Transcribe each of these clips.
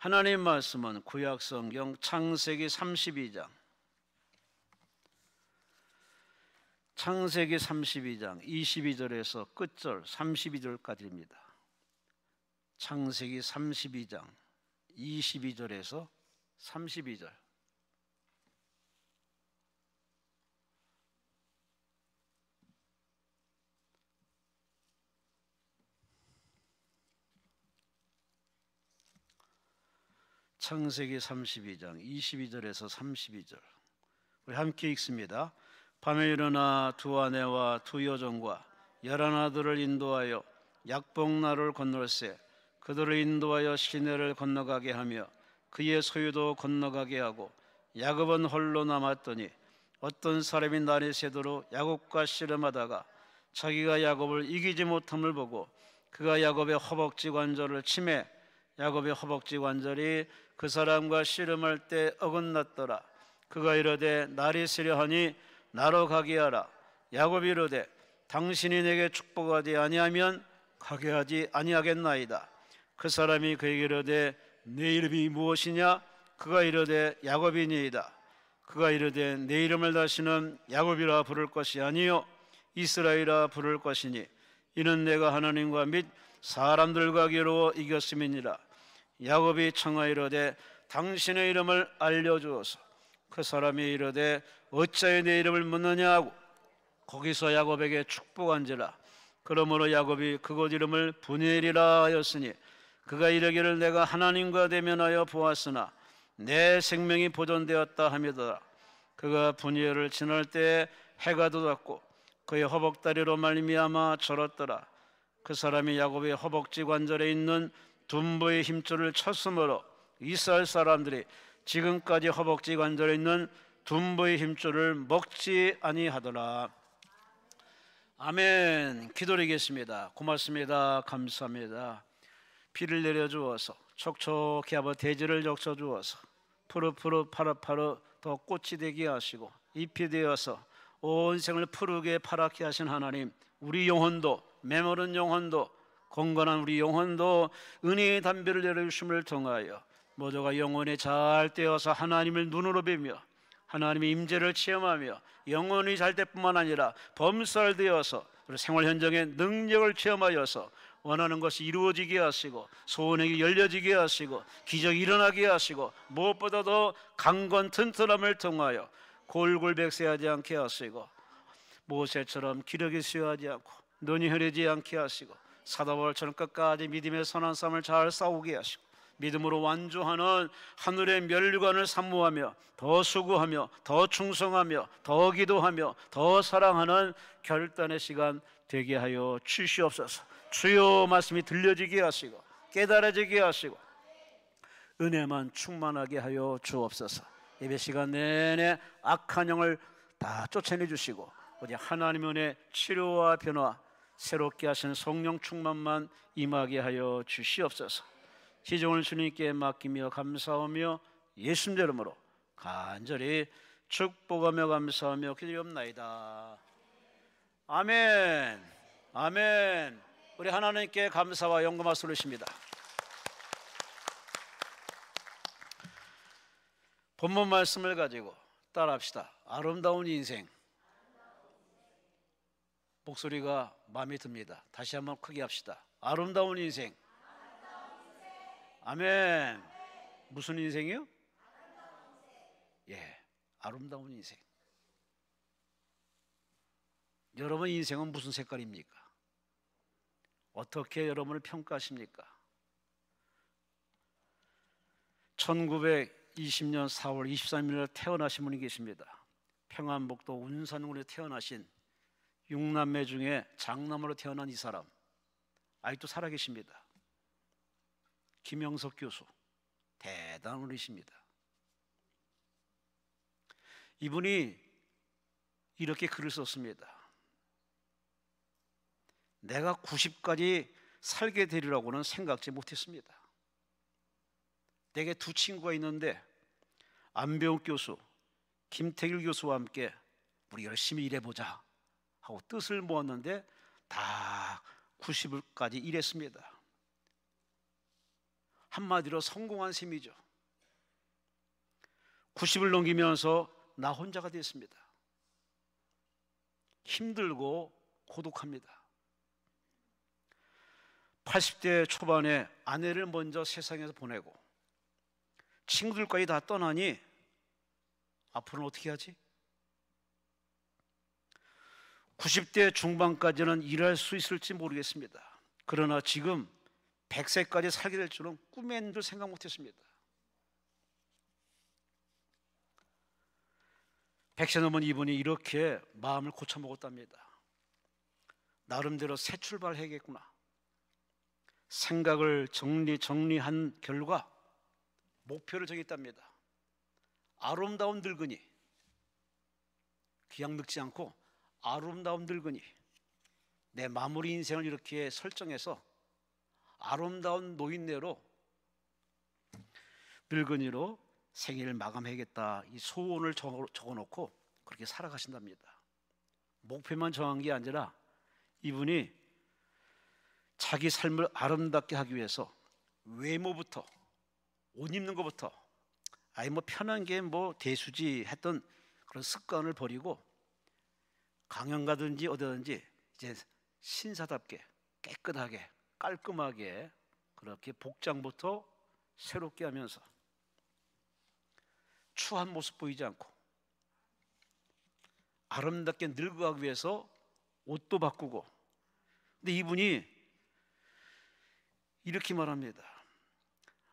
하나님 말씀은 구약성경 창세기 32장 22절에서 끝절 32절까지입니다. 창세기 32장 22절에서 32절. 창세기 32장 22절에서 32절. 우리 함께 읽습니다. 밤에 일어나 두 아내와 두 여종과 11아들을 인도하여 약복나루를 건널세 그들을 인도하여 시내를 건너가게 하며 그의 소유도 건너가게 하고 야곱은 홀로 남았더니 어떤 사람이 날이 새도록 야곱과 씨름하다가 자기가 야곱을 이기지 못함을 보고 그가 야곱의 허벅지 관절을 치매 야곱의 허벅지 관절이 그 사람과 씨름할 때 어긋났더라. 그가 이르되 날이 새려 하니 나로 가게 하라. 야곱이 이르되 당신이 내게 축복하지 아니하면 가게 하지 아니하겠나이다. 그 사람이 그에게 이르되 내 이름이 무엇이냐? 그가 이르되 야곱이니이다. 그가 이르되 내 이름을 다시는 야곱이라 부를 것이 아니요 이스라엘이라 부를 것이니 이는 내가 하나님과 및 사람들과 겨루어 이겼음이니라. 야곱이 청하이르되 당신의 이름을 알려주어서. 그 사람이 이르되 어찌하여 내 이름을 묻느냐 하고 거기서 야곱에게 축복한지라. 그러므로 야곱이 그곳 이름을 브니엘이라 하였으니 그가 이르기를 내가 하나님과 대면하여 보았으나 내 생명이 보존되었다 하며더라. 그가 브니엘을 지날 때에 해가 돋았고 그의 허벅다리로 말미암아 절었더라. 그 사람이 야곱의 허벅지 관절에 있는 둔부의 힘줄을 쳤으므로 이스라엘 사람들이 지금까지 허벅지 관절에 있는 둔부의 힘줄을 먹지 아니하더라. 아멘. 기도드리겠습니다. 고맙습니다. 감사합니다. 비를 내려주어서 촉촉히 아버 대지를 적셔주어서 푸르푸르 파르파르 더 꽃이 되게 하시고 잎이 되어서 온 생을 푸르게 파랗게 하신 하나님, 우리 영혼도 메모른 영혼도 건강한 우리 영혼도 은혜의 담비를 내려주심을 통하여 모두가 영혼에 잘 되어서 하나님을 눈으로 뵈며 하나님의 임재를 체험하며 영혼이 잘 때뿐만 아니라 범살되어서 우리 생활 현장의 능력을 체험하여서 원하는 것이 이루어지게 하시고 소원에게 열려지게 하시고 기적이 일어나게 하시고 무엇보다도 강건 튼튼함을 통하여 골골백세하지 않게 하시고 모세처럼 기력이 쇠하지 않고 눈이 흐리지 않게 하시고 사도바울처럼 끝까지 믿음의 선한 싸움을 잘 싸우게 하시고 믿음으로 완주하는 하늘의 면류관을 사모하며 더 수고하며 더 충성하며 더 기도하며 더 사랑하는 결단의 시간 되게 하여 주시옵소서. 주여 말씀이 들려지게 하시고 깨달아지게 하시고 은혜만 충만하게 하여 주옵소서. 예배 시간 내내 악한 영을 다 쫓아내 주시고 오직 하나님의 은혜 치료와 변화 새롭게 하시는 성령 충만만 임하게 하여 주시옵소서. 시종을 주님께 맡기며 감사하며 예수님 이름으로 간절히 축복하며 감사하며 기도하옵나이다. 아멘. 아멘. 우리 하나님께 감사와 영광 말씀 올리십니다. 본문 말씀을 가지고 따라합시다. 아름다운 인생. 목소리가 마음에 듭니다. 다시 한번 크게 합시다. 아름다운 인생. 아멘. 무슨 인생이요? 예, 아름다운 인생. 여러분 인생은 무슨 색깔입니까? 어떻게 여러분을 평가하십니까? 1920년 4월 23일 태어나신 분이 계십니다. 평안북도 운산군에 태어나신 6남매 중에 장남으로 태어난 이 사람 아직도 살아계십니다. 김영석 교수, 대단한 분이십니다. 이분이 이렇게 글을 썼습니다. 내가 90까지 살게 되리라고는 생각지 못했습니다. 내게 두 친구가 있는데 안병욱 교수, 김태길 교수와 함께 우리 열심히 일해보자 하고 뜻을 모았는데 다 90까지 일했습니다. 한마디로 성공한 셈이죠. 90을 넘기면서 나 혼자가 됐습니다. 힘들고 고독합니다. 80대 초반에 아내를 먼저 세상에서 보내고 친구들까지 다 떠나니 앞으로는 어떻게 하지? 90대 중반까지는 일할 수 있을지 모르겠습니다. 그러나 지금 100세까지 살게 될 줄은 꿈에도 생각 못했습니다. 100세 넘은 이분이 이렇게 마음을 고쳐먹었답니다. 나름대로 새 출발해야겠구나. 생각을 정리한 결과 목표를 정했답니다. 아름다운 늙은이, 그냥 늙지 않고 아름다운 늙은이, 내 마무리 인생을 이렇게 설정해서 아름다운 노인네로, 늙은이로 생일을 마감해야겠다, 이 소원을 적어놓고 그렇게 살아가신답니다. 목표만 정한 게 아니라 이분이 자기 삶을 아름답게 하기 위해서 외모부터, 옷 입는 것부터, 뭐 편한 게 뭐 대수지 했던 그런 습관을 버리고 강연 가든지 어디든지 이제 신사답게 깨끗하게 깔끔하게 그렇게 복장부터 새롭게 하면서 추한 모습 보이지 않고 아름답게 늙어가기 위해서 옷도 바꾸고. 근데 이분이 이렇게 말합니다.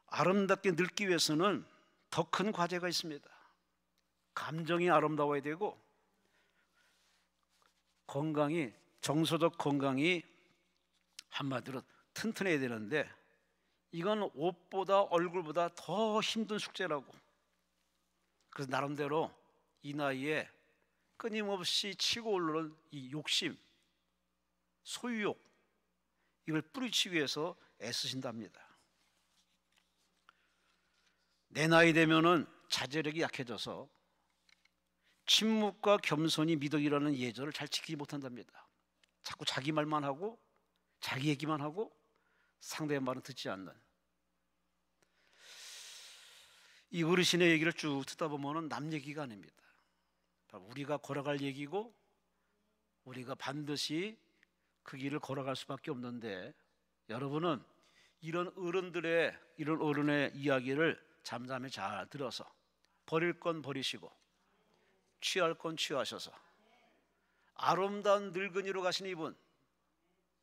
아름답게 늙기 위해서는 더 큰 과제가 있습니다. 감정이 아름다워야 되고 건강이, 정서적 건강이 한마디로 튼튼해야 되는데 이건 옷보다 얼굴보다 더 힘든 숙제라고. 그래서 나름대로 이 나이에 끊임없이 치고 오르는 이 욕심, 소유욕, 이걸 뿌리치기 위해서 애쓰신답니다. 내 나이 되면은 자제력이 약해져서 침묵과 겸손이 미덕이라는 예절을 잘 지키지 못한답니다. 자꾸 자기 말만 하고 자기 얘기만 하고 상대의 말은 듣지 않는, 이 어르신의 얘기를 쭉 듣다 보면 남 얘기가 아닙니다. 우리가 걸어갈 얘기고 우리가 반드시 그 길을 걸어갈 수밖에 없는데, 여러분은 이런 어른의 이야기를 잠잠히 잘 들어서 버릴 건 버리시고 취할 건 취하셔서 아름다운 늙은이로 가신 이분,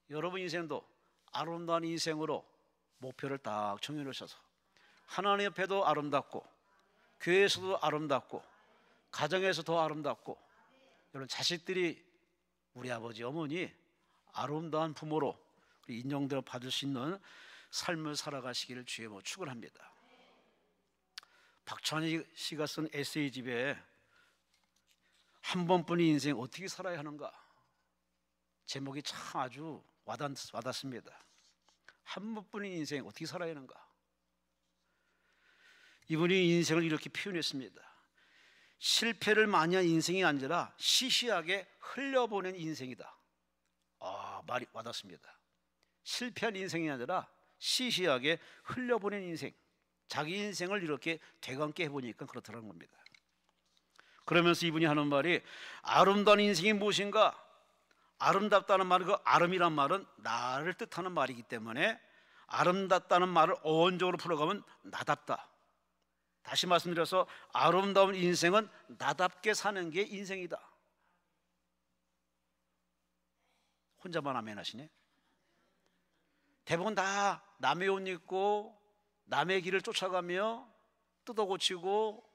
여러분 인생도 아름다운 인생으로 목표를 딱 정해놓으셔서 하나님 옆에도 아름답고 교회에서도 아름답고 가정에서 더 아름답고, 여러분 자식들이 우리 아버지 어머니 아름다운 부모로 인정대로 받을 수 있는 삶을 살아가시기를 주의 축원합니다. 박찬희 씨가 쓴 에세이집에 한 번뿐인 인생 어떻게 살아야 하는가, 제목이 참 아주 와닿습니다. 한 번뿐인 인생 어떻게 살아야 하는가. 이분이 인생을 이렇게 표현했습니다. 실패를 많이 한 인생이 아니라 시시하게 흘려보낸 인생이다. 말이 와닿습니다. 실패한 인생이 아니라 시시하게 흘려보낸 인생, 자기 인생을 이렇게 되감게 해보니까 그렇다는 겁니다. 그러면서 이분이 하는 말이, 아름다운 인생이 무엇인가? 아름답다는 말은, 그 아름이란 말은 나를 뜻하는 말이기 때문에 아름답다는 말을 어원적으로 풀어가면 나답다. 다시 말씀드려서 아름다운 인생은 나답게 사는 게 인생이다. 혼자만 아멘 하시네. 대부분 다 남의 옷 입고 남의 길을 쫓아가며 뜯어고치고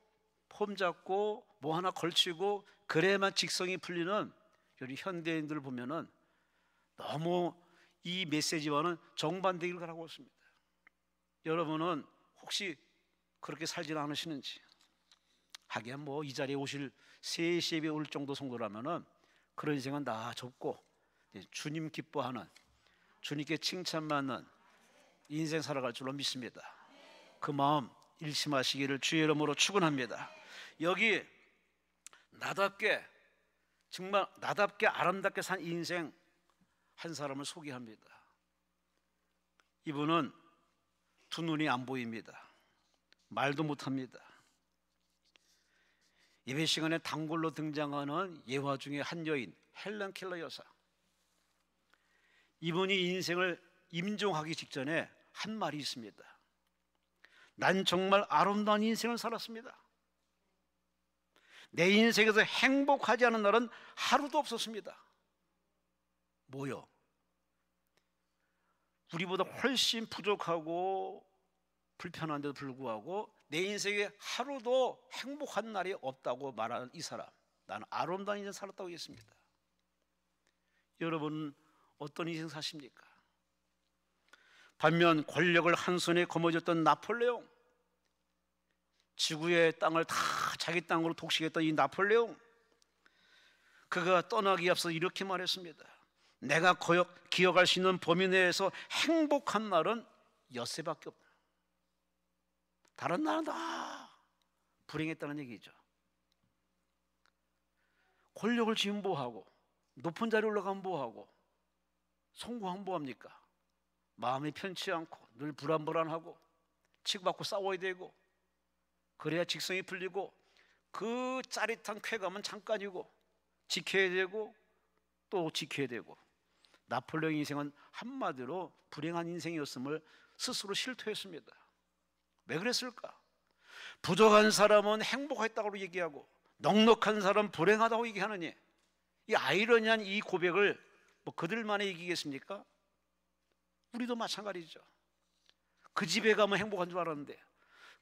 폼 잡고 뭐 하나 걸치고 그래야만 직성이 풀리는 우리 현대인들을 보면은 너무 이 메시지와는 정반대기를 가라고 했습니다. 여러분은 혹시 그렇게 살지는 않으시는지? 하긴 뭐 이 자리에 오실 3시에 올 정도 성도라면은 그런 인생은 다 접고 주님 기뻐하는, 주님께 칭찬받는 인생 살아갈 줄로 믿습니다. 그 마음 일심하시기를 주의 이름으로 축원합니다. 여기 나답게, 정말 나답게 아름답게 산 인생 한 사람을 소개합니다. 이분은 두 눈이 안 보입니다. 말도 못합니다. 예배 시간에 단골로 등장하는 예화 중에 한 여인 헬런 켈러 여사, 이분이 인생을 임종하기 직전에 한 말이 있습니다. 난 정말 아름다운 인생을 살았습니다. 내 인생에서 행복하지 않은 날은 하루도 없었습니다. 뭐요? 우리보다 훨씬 부족하고 불편한데도 불구하고 내 인생에 하루도 행복한 날이 없다고 말하는 이 사람, 나는 아름다운 인생 살았다고 했습니다. 여러분은 어떤 인생 사십니까? 반면 권력을 한 손에 거머쥐었던 나폴레옹, 지구의 땅을 다 자기 땅으로 독식했던 이 나폴레옹, 그가 떠나기 앞서 이렇게 말했습니다. 내가 기억할 수 있는 범위 내에서 행복한 날은 엿새밖에 없다. 다른 날은 다 불행했다는 얘기죠. 권력을 쥐면 뭐하고, 높은 자리에 올라가면 뭐하고, 성공하면 뭐합니까? 마음이 편치 않고 늘 불안불안하고 치고받고 싸워야 되고, 그래야 직성이 풀리고 그 짜릿한 쾌감은 잠깐이고 지켜야 되고 또 지켜야 되고. 나폴레옹 인생은 한마디로 불행한 인생이었음을 스스로 실토했습니다. 왜 그랬을까? 부족한 사람은 행복했다고 얘기하고 넉넉한 사람은 불행하다고 얘기하느니, 이 아이러니한 이 고백을 뭐 그들만의 얘기겠습니까? 우리도 마찬가지죠. 그 집에 가면 행복한 줄 알았는데,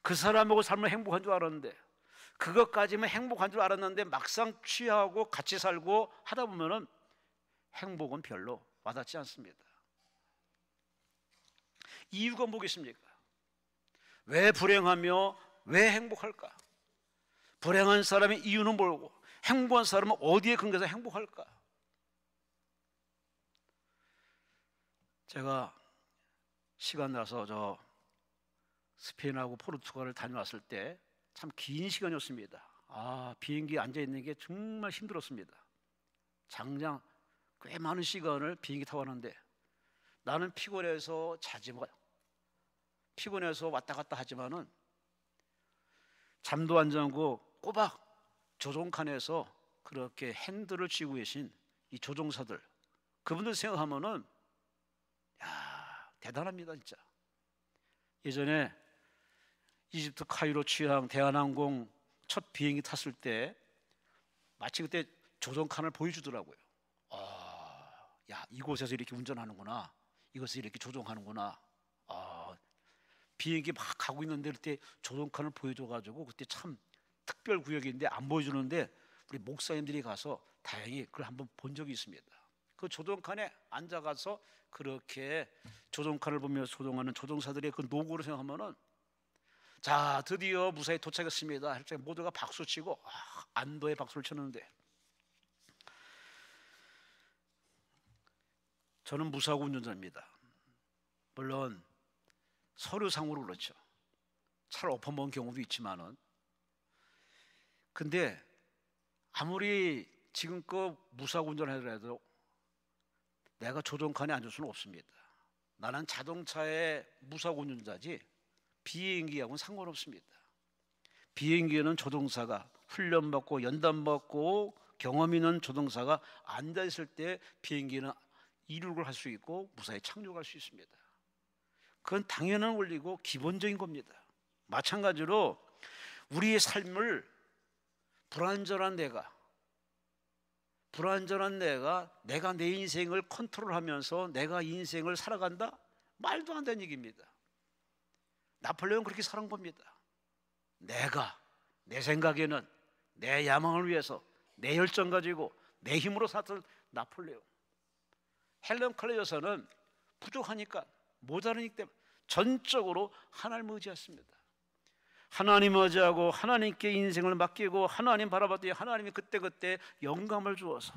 그 사람하고 살면 행복한 줄 알았는데, 그것까지면 행복한 줄 알았는데 막상 취하고 같이 살고 하다 보면은 행복은 별로 와닿지 않습니다. 이유가 뭐겠습니까? 왜 불행하며 왜 행복할까? 불행한 사람의 이유는 뭐고, 행복한 사람은 어디에 근거해서 행복할까? 제가 시간 나서 저 스페인하고 포르투갈을 다녀왔을 때 참 긴 시간이었습니다. 비행기에 앉아있는 게 정말 힘들었습니다. 장장 꽤 많은 시간을 비행기 타고 가는데, 나는 피곤해서 피곤해서 왔다 갔다 하지만은 잠도 안 자고 꼬박 조종칸에서 그렇게 핸들을 쥐고 계신 이 조종사들, 그분들 생각하면은 대단합니다 진짜. 예전에 이집트 카이로 취항 대한항공 첫 비행기 탔을 때 마치 그때 조종칸을 보여주더라고요. 이곳에서 이렇게 운전하는구나, 이곳에서 이렇게 조종하는구나. 비행기 막 가고 있는데 그때 조종칸을 보여줘가지고, 그때 참 특별 구역인데 안 보여주는데 우리 목사님들이 가서 다행히 그걸 한번 본 적이 있습니다. 그 조종칸에 앉아가서 그렇게 조종칸을 보면서 조종하는 조종사들의 그 노고를 생각하면은, 자 드디어 무사히 도착했습니다 할 때 모두가 박수치고 안도의 박수를 쳤는데, 저는 무사고 운전자입니다. 물론 서류상으로 그렇죠. 차를 엎어먹은 경우도 있지만은, 근데 아무리 지금껏 무사고 운전을 하더라도 내가 조종칸에 앉을 수는 없습니다. 나는 자동차의 무사고 운전자지 비행기하고는 상관없습니다. 비행기에는 조종사가 훈련받고 연단받고 경험 있는 조종사가 앉아있을 때 비행기는 이륙을 할 수 있고 무사히 착륙할 수 있습니다. 그건 당연한 원리고 기본적인 겁니다. 마찬가지로 우리의 삶을 불완전한 내가 내 인생을 컨트롤하면서 내가 인생을 살아간다? 말도 안 되는 얘기입니다. 나폴레옹은 그렇게 살은 겁니다. 내 생각에는 내 야망을 위해서 내 열정 가지고 내 힘으로 살았던 나폴레옹. 헬런 켈러 여사는 부족하니까, 모자라니까 때문에 전적으로 하나님을 의지했습니다. 하나님 의지하고 하나님께 인생을 맡기고 하나님 바라봤더니 하나님이 그때그때 영감을 주어서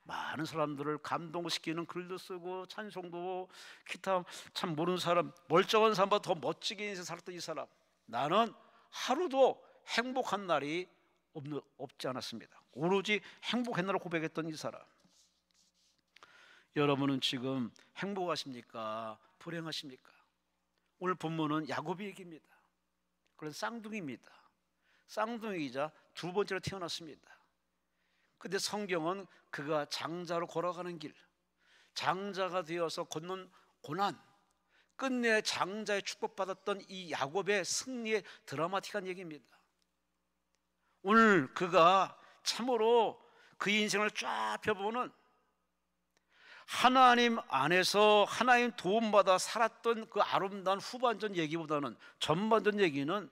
많은 사람들을 감동시키는 글도 쓰고 찬송도, 기타 참 모르는 사람, 멀쩡한 사람보다 더 멋지게 인생 살았던 이 사람, 나는 하루도 행복한 날이 없지 않았습니다. 오로지 행복한 날을 고백했던 이 사람. 여러분은 지금 행복하십니까? 불행하십니까? 오늘 본문은 야곱의 얘기입니다. 그런 쌍둥이입니다. 쌍둥이이자 두 번째로 태어났습니다. 근데 성경은 그가 장자로 걸어가는 길, 장자가 되어서 걷는 고난, 끝내 장자의 축복받았던 이 야곱의 승리의 드라마틱한 얘기입니다. 오늘 그가 참으로 그 인생을 쫙 펴보면 하나님 안에서 하나님 도움받아 살았던 그 아름다운 후반전 얘기보다는 전반전 얘기는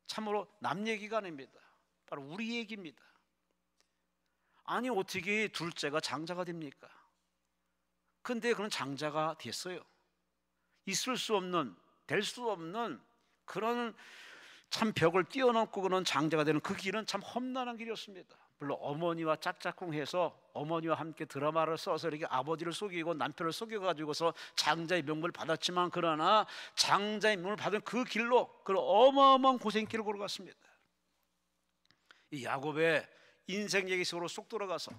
참으로 남 얘기가 아닙니다. 바로 우리 얘기입니다. 아니 어떻게 둘째가 장자가 됩니까? 근데 그런 장자가 됐어요. 있을 수 없는, 될 수 없는 그런 참 벽을 뛰어넘고 그런 장자가 되는 그 길은 참 험난한 길이었습니다. 물론 어머니와 짝짝꿍해서 어머니와 함께 드라마를 써서 이렇게 아버지를 속이고 남편을 속여가지고서 장자의 명분을 받았지만, 그러나 장자의 명분을 받은 그 길로 그 어마어마한 고생길을 걸어갔습니다. 이 야곱의 인생 얘기 속으로 쏙 들어가서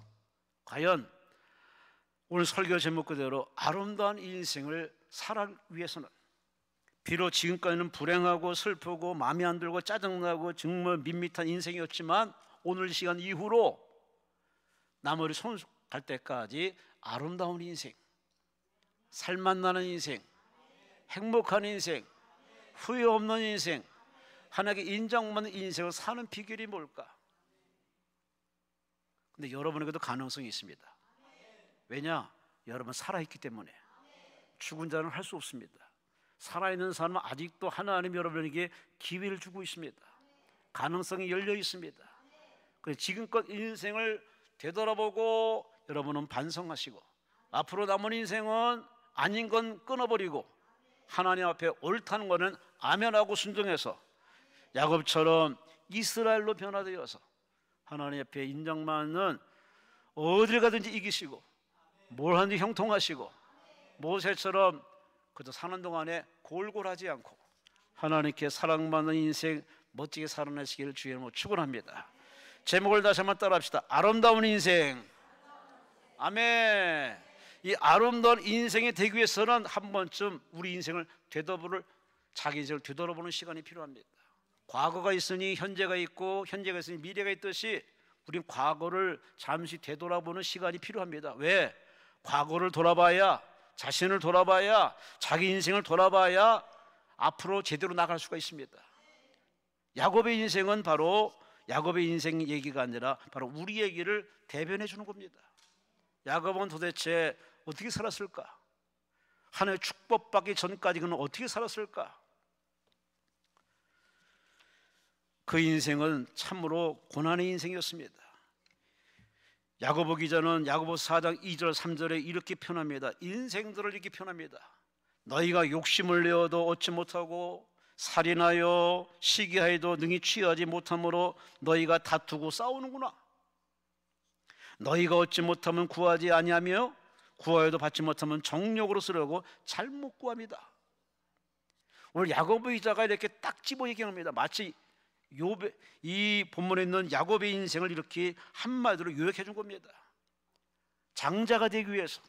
과연 오늘 설교 제목 그대로 아름다운 인생을 살아가기 위해서는, 비록 지금까지는 불행하고 슬프고 마음에 안 들고 짜증나고 정말 밋밋한 인생이었지만, 오늘 시간 이후로 나머지 손 갈 때까지 아름다운 인생, 살맛나는 인생, 행복한 인생, 후회 없는 인생, 하나님께 인정받는 인생을 사는 비결이 뭘까? 근데 여러분에게도 가능성이 있습니다. 왜냐? 여러분 살아있기 때문에. 죽은 자는 할 수 없습니다. 살아있는 사람은 아직도 하나님 여러분에게 기회를 주고 있습니다. 가능성이 열려 있습니다. 그래서 지금껏 인생을 되돌아보고 여러분은 반성하시고, 앞으로 남은 인생은 아닌 건 끊어버리고 하나님 앞에 옳다는 것은 아멘하고 순종해서 야곱처럼 이스라엘로 변화되어서 하나님 앞에 인정받는, 어딜 가든지 이기시고 뭘 하든지 형통하시고, 모세처럼 그저 사는 동안에 골골하지 않고 하나님께 사랑받는 인생 멋지게 살아내시기를 주의 이름으로 축원합니다. 제목을 다시 한번 따라합시다. 아름다운 인생. 아멘. 이 아름다운 인생이 되기 위해서는 한 번쯤 우리 인생을 자기 인생을 되돌아보는 시간이 필요합니다. 과거가 있으니 현재가 있고 현재가 있으니 미래가 있듯이 우린 과거를 잠시 되돌아보는 시간이 필요합니다. 왜? 과거를 돌아봐야, 자신을 돌아봐야, 자기 인생을 돌아봐야 앞으로 제대로 나갈 수가 있습니다. 야곱의 인생은 바로 야곱의 인생 얘기가 아니라 바로 우리 얘기를 대변해 주는 겁니다. 야곱은 도대체 어떻게 살았을까? 하나님의 축복받기 전까지 그는 어떻게 살았을까? 그 인생은 참으로 고난의 인생이었습니다. 야고보 기자는 야고보서 4장 2절 3절에 이렇게 표현합니다. 인생들을 이렇게 표현합니다. 너희가 욕심을 내어도 얻지 못하고 살인하여 시기하여도 능히 취하지 못하므로 너희가 다투고 싸우는구나. 너희가 얻지 못하면 구하지 아니하며 구하여도 받지 못하면 정욕으로 쓰려고 잘못 구합니다. 오늘 야고보 기자가 이렇게 딱 집어 얘기합니다. 마치 이 본문에 있는 야곱의 인생을 이렇게 한마디로 요약해 준 겁니다. 장자가 되기 위해서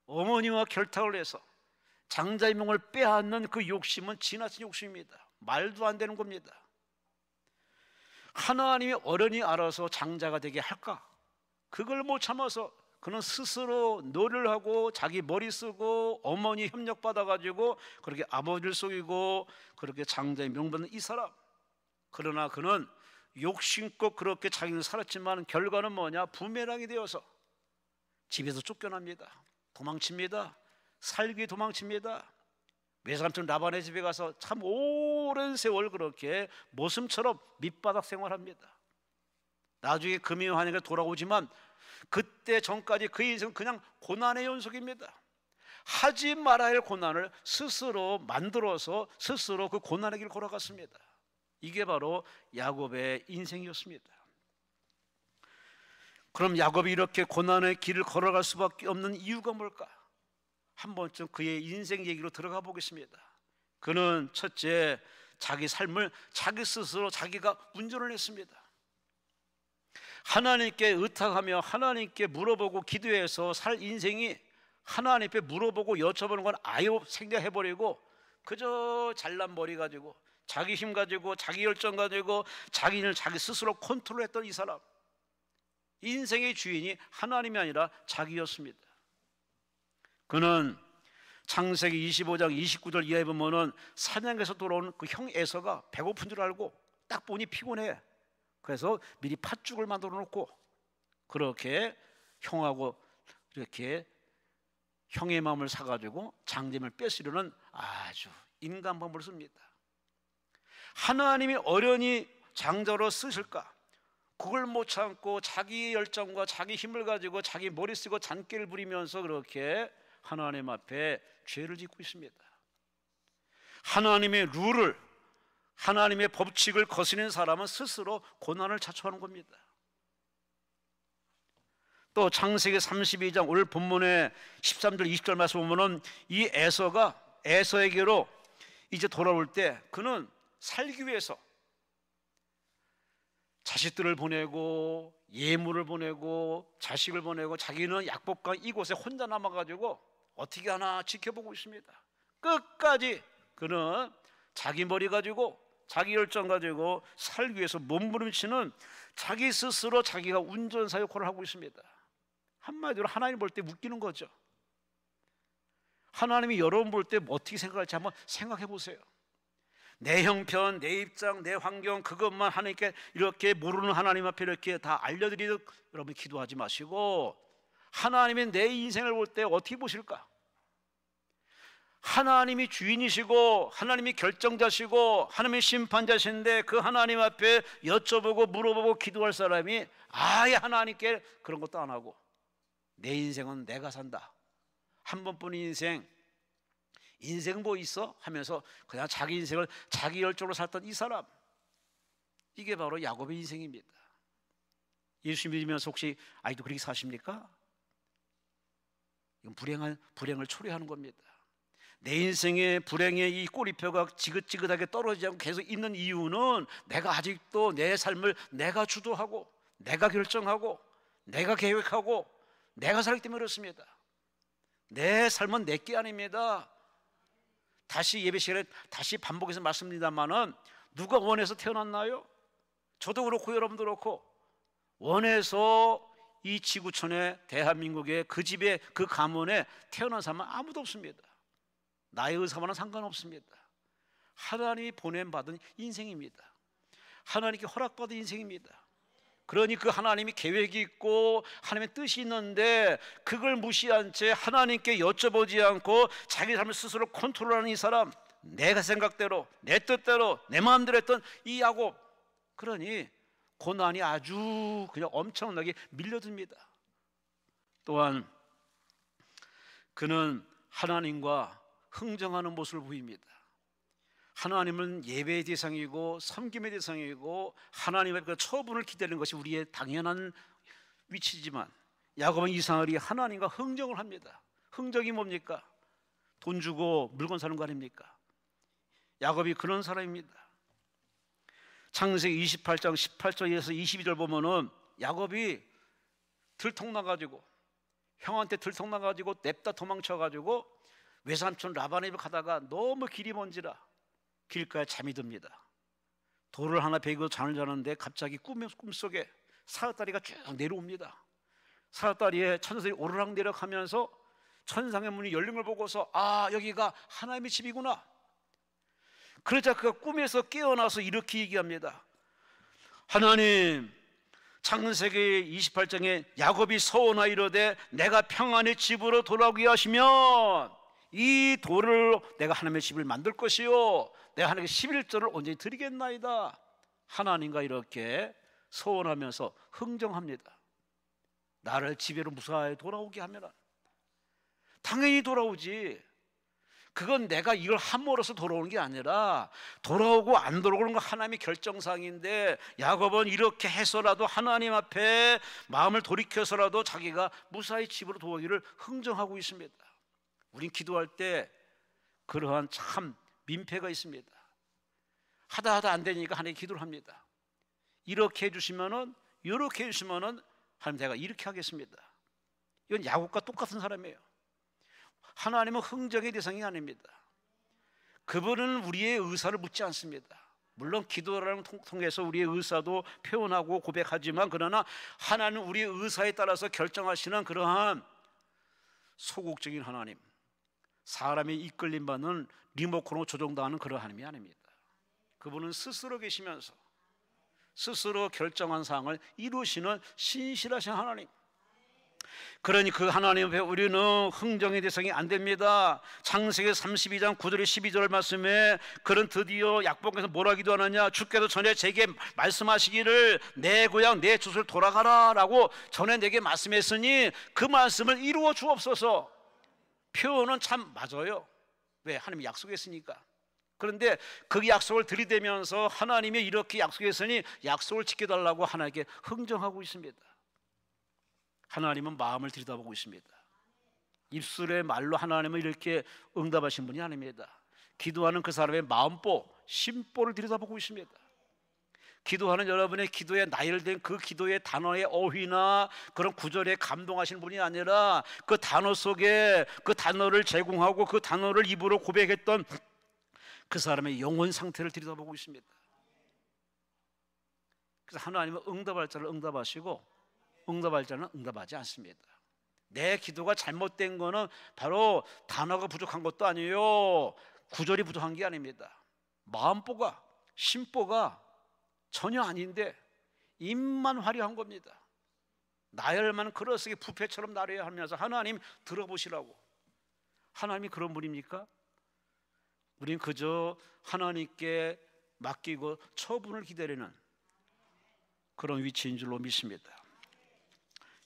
어머니와 결탁을 해서 장자의 명을 빼앗는 그 욕심은 지나친 욕심입니다. 말도 안 되는 겁니다. 하나님의 어른이 알아서 장자가 되게 할까? 그걸 못 참아서 그는 스스로 노를 하고 자기 머리 쓰고 어머니 협력받아가지고 그렇게 아버지를 속이고 그렇게 장자의 명받는 이 사람. 그러나 그는 욕심껏 그렇게 자기는 살았지만 결과는 뭐냐? 부메랑이 되어서 집에서 쫓겨납니다. 도망칩니다. 살기 도망칩니다. 외삼촌 라반의 집에 가서 참 오랜 세월 그렇게 모슴처럼 밑바닥 생활합니다. 나중에 금이환에게 돌아오지만 그때 전까지 그의 인생은 그냥 고난의 연속입니다. 하지 말아야 할 고난을 스스로 만들어서 스스로 그 고난의 길을 걸어갔습니다. 이게 바로 야곱의 인생이었습니다. 그럼 야곱이 이렇게 고난의 길을 걸어갈 수밖에 없는 이유가 뭘까? 한 번쯤 그의 인생 얘기로 들어가 보겠습니다. 그는 첫째, 자기 삶을 자기 스스로 자기가 운전을 했습니다. 하나님께 의탁하며 하나님께 물어보고 기도해서 살 인생이 하나님께 물어보고 여쭤보는 건 아예 생략해버리고 그저 잘난 머리 가지고 자기 힘 가지고 자기 열정 가지고 자기를 자기 스스로 컨트롤했던 이 사람, 인생의 주인이 하나님이 아니라 자기였습니다. 그는 창세기 25장 29절 이하에 보면은 사냥에서 돌아온 그 형 에서가 배고픈 줄 알고 딱 보니 피곤해. 그래서 미리 팥죽을 만들어 놓고 그렇게 형하고 이렇게 형의 마음을 사가지고 장점을 뺏으려는 아주 인간범을 씁니다. 하나님이 어련히 장자로 쓰실까? 그걸 못 참고 자기 열정과 자기 힘을 가지고 자기 머리 쓰고 잔꾀를 부리면서 그렇게 하나님 앞에 죄를 짓고 있습니다. 하나님의 룰을, 하나님의 법칙을 거스르는 사람은 스스로 고난을 자초하는 겁니다. 또 창세기 32장 오늘 본문의 13절 20절 말씀 보면은 이 에서에게로 이제 돌아올 때 그는 살기 위해서 자식들을 보내고 예물을 보내고 자식을 보내고 자기는 약복강 이곳에 혼자 남아가지고 어떻게 하나 지켜보고 있습니다. 끝까지 그는 자기 머리 가지고 자기 열정 가지고 살기 위해서 몸부림치는 자기 스스로 자기가 운전사 역할을 하고 있습니다. 한마디로 하나님 볼 때 웃기는 거죠. 하나님이 여러분 볼 때 어떻게 생각할지 한번 생각해 보세요. 내 형편, 내 입장, 내 환경 그것만 하나님께 이렇게 모르는 하나님 앞에 이렇게 다 알려드리듯 여러분 기도하지 마시고 하나님이 내 인생을 볼 때 어떻게 보실까? 하나님이 주인이시고 하나님이 결정자시고 하나님이 심판자신데 그 하나님 앞에 여쭤보고 물어보고 기도할 사람이 아예 하나님께 그런 것도 안 하고 내 인생은 내가 산다, 한 번뿐인 인생 뭐 있어? 하면서 그냥 자기 인생을 자기 열정으로 살던 이 사람, 이게 바로 야곱의 인생입니다. 예수 믿으면서 혹시 아직도 그렇게 사십니까? 이건 불행을 초래하는 겁니다. 내 인생의 불행의 이 꼬리표가 지긋지긋하게 떨어지지 않고 계속 있는 이유는 내가 아직도 내 삶을 내가 주도하고 내가 결정하고 내가 계획하고 내가 살기 때문에 그렇습니다. 내 삶은 내게 아닙니다. 다시 예배 시간에 다시 반복해서 말씀드립니다만은 누가 원해서 태어났나요? 저도 그렇고 여러분도 그렇고 원해서 이 지구촌에 대한민국의 그 집에 그 가문에 태어난 사람은 아무도 없습니다. 나의 의사와는 상관없습니다. 하나님이 보냄받은 인생입니다. 하나님께 허락받은 인생입니다. 그러니 그 하나님이 계획이 있고 하나님의 뜻이 있는데 그걸 무시한 채 하나님께 여쭤보지 않고 자기 삶을 스스로 컨트롤하는 이 사람, 내가 생각대로 내 뜻대로 내 마음대로 했던 이 야곱, 그러니 고난이 아주 그냥 엄청나게 밀려듭니다. 또한 그는 하나님과 흥정하는 모습을 보입니다. 하나님은 예배의 대상이고 섬김의 대상이고 하나님의 그 처분을 기다리는 것이 우리의 당연한 위치지만 야곱은 이상하게 하나님과 흥정을 합니다. 흥정이 뭡니까? 돈 주고 물건 사는 거 아닙니까? 야곱이 그런 사람입니다. 창세기 28장 18절에서 22절 보면은 야곱이 들통나가지고 형한테 들통나가지고 냅다 도망쳐가지고 외삼촌 라반의 집에 가다가 너무 길이 먼지라 길가에 잠이 듭니다. 돌을 하나 베고 잠을 자는데 갑자기 꿈속에 사다리가 쭉 내려옵니다. 사다리에 천사들이 오르락내리락 하면서 천상의 문이 열린 걸 보고서 아, 여기가 하나님의 집이구나. 그러자 그가 꿈에서 깨어나서 이렇게 얘기합니다. 하나님, 창세기 28장에 야곱이 서원하 이르되 내가 평안히 집으로 돌아오게 하시면 이 돌을 내가 하나님의 집을 만들 것이요 내가 하나님께 11조를 온전히 드리겠나이다. 하나님과 이렇게 서원하면서 흥정합니다. 나를 집에로 무사히 돌아오게 하면 당연히 돌아오지. 그건 내가 이걸 함으로써 돌아오는 게 아니라 돌아오고 안 돌아오는 건 하나님의 결정사항인데 야곱은 이렇게 해서라도 하나님 앞에 마음을 돌이켜서라도 자기가 무사히 집으로 돌아오기를 흥정하고 있습니다. 우린 기도할 때 그러한 참 민폐가 있습니다. 하다 안 되니까 하나님 기도를 합니다. 이렇게 해주시면은 이렇게 해주시면은 하나님 제가 이렇게 하겠습니다. 이건 야곱과 똑같은 사람이에요. 하나님은 흥정의 대상이 아닙니다. 그분은 우리의 의사를 묻지 않습니다. 물론 기도를 통해서 우리의 의사도 표현하고 고백하지만, 그러나 하나님은 우리의 의사에 따라서 결정하시는 그러한 소극적인 하나님, 사람이 이끌림 받는 리모컨으로 조종당하는 그런 하나님이 아닙니다. 그분은 스스로 계시면서 스스로 결정한 사항을 이루시는 신실하신 하나님. 그러니 그 하나님 앞에 우리는 흥정의 대상이 안 됩니다. 창세기 32장 9절에 12절 말씀에 그는 드디어 약복에서 뭐라 기도하느냐, 주께서 전에 제게 말씀하시기를 내 고향 내 젖을 돌아가라 라고 전에 내게 말씀했으니 그 말씀을 이루어 주옵소서. 표현은 참 맞아요. 왜? 하나님이 약속했으니까. 그런데 그 약속을 들이대면서 하나님이 이렇게 약속했으니 약속을 지켜달라고 하나님께 흥정하고 있습니다. 하나님은 마음을 들여다보고 있습니다. 입술의 말로 하나님은 이렇게 응답하신 분이 아닙니다. 기도하는 그 사람의 마음보, 심보를 들여다보고 있습니다. 기도하는 여러분의 기도에 나열된 그 기도의 단어의 어휘나 그런 구절에 감동하시는 분이 아니라 그 단어 속에 그 단어를 제공하고 그 단어를 입으로 고백했던 그 사람의 영혼 상태를 들여다보고 있습니다. 그래서 하나님은 응답할 자를 응답하시고 응답할 자는 응답하지 않습니다. 내 기도가 잘못된 거는 바로 단어가 부족한 것도 아니에요. 구절이 부족한 게 아닙니다. 마음보가, 심보가 전혀 아닌데 입만 화려한 겁니다. 나열만 그러쓰기 부패처럼 나려야 하면서 하나님 들어보시라고. 하나님이 그런 분입니까? 우린 그저 하나님께 맡기고 처분을 기다리는 그런 위치인 줄로 믿습니다.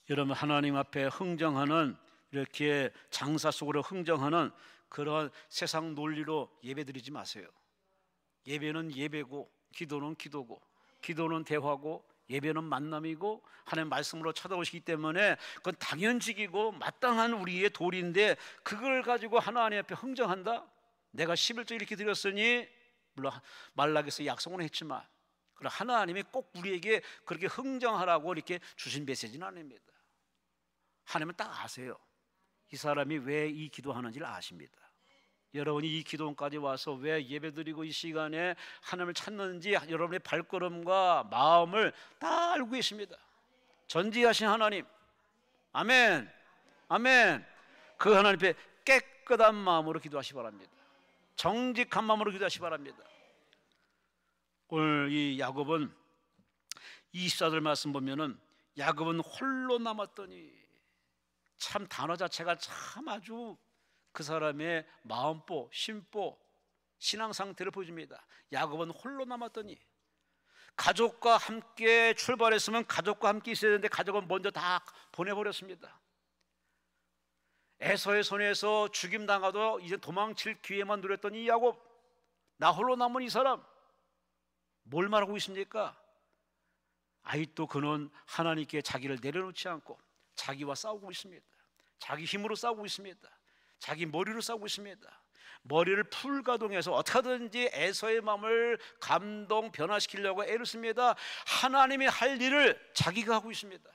여러분, 하나님 앞에 흥정하는, 이렇게 장사 속으로 흥정하는 그런 세상 논리로 예배드리지 마세요. 예배는 예배고, 기도는 기도고, 기도는 대화고, 예배는 만남이고, 하나님 말씀으로 찾아오시기 때문에 그건 당연직이고 마땅한 우리의 도리인데, 그걸 가지고 하나님 앞에 흥정한다? 내가 11조 이렇게 드렸으니, 물론 말락에서 약속은 했지만, 그러나 하나님이 꼭 우리에게 그렇게 흥정하라고 이렇게 주신 메시지는 아닙니다. 하나님은 딱 아세요. 이 사람이 왜 이 기도하는지를 아십니다. 여러분이 이 기도원까지 와서 왜 예배드리고 이 시간에 하나님을 찾는지 여러분의 발걸음과 마음을 다 알고 계십니다. 전지하신 하나님, 아멘, 아멘. 그 하나님 앞에 깨끗한 마음으로 기도하시기 바랍니다. 정직한 마음으로 기도하시기 바랍니다. 오늘 이 야곱은 24절 말씀 보면은 야곱은 홀로 남았더니, 참 단어 자체가 참 아주 그 사람의 마음보, 심보, 신앙 상태를 보여줍니다. 야곱은 홀로 남았더니, 가족과 함께 출발했으면 가족과 함께 있어야 되는데 가족은 먼저 다 보내버렸습니다. 에서의 손에서 죽임당하도 이제 도망칠 기회만 누렸던 이 야곱, 나 홀로 남은 이 사람 뭘 말하고 있습니까? 아직도 그는 하나님께 자기를 내려놓지 않고 자기와 싸우고 있습니다. 자기 힘으로 싸우고 있습니다. 자기 머리로 싸우고 있습니다. 머리를 풀가동해서 어떻게든지 에서의 마음을 감동 변화시키려고 애를 씁니다. 하나님이 할 일을 자기가 하고 있습니다.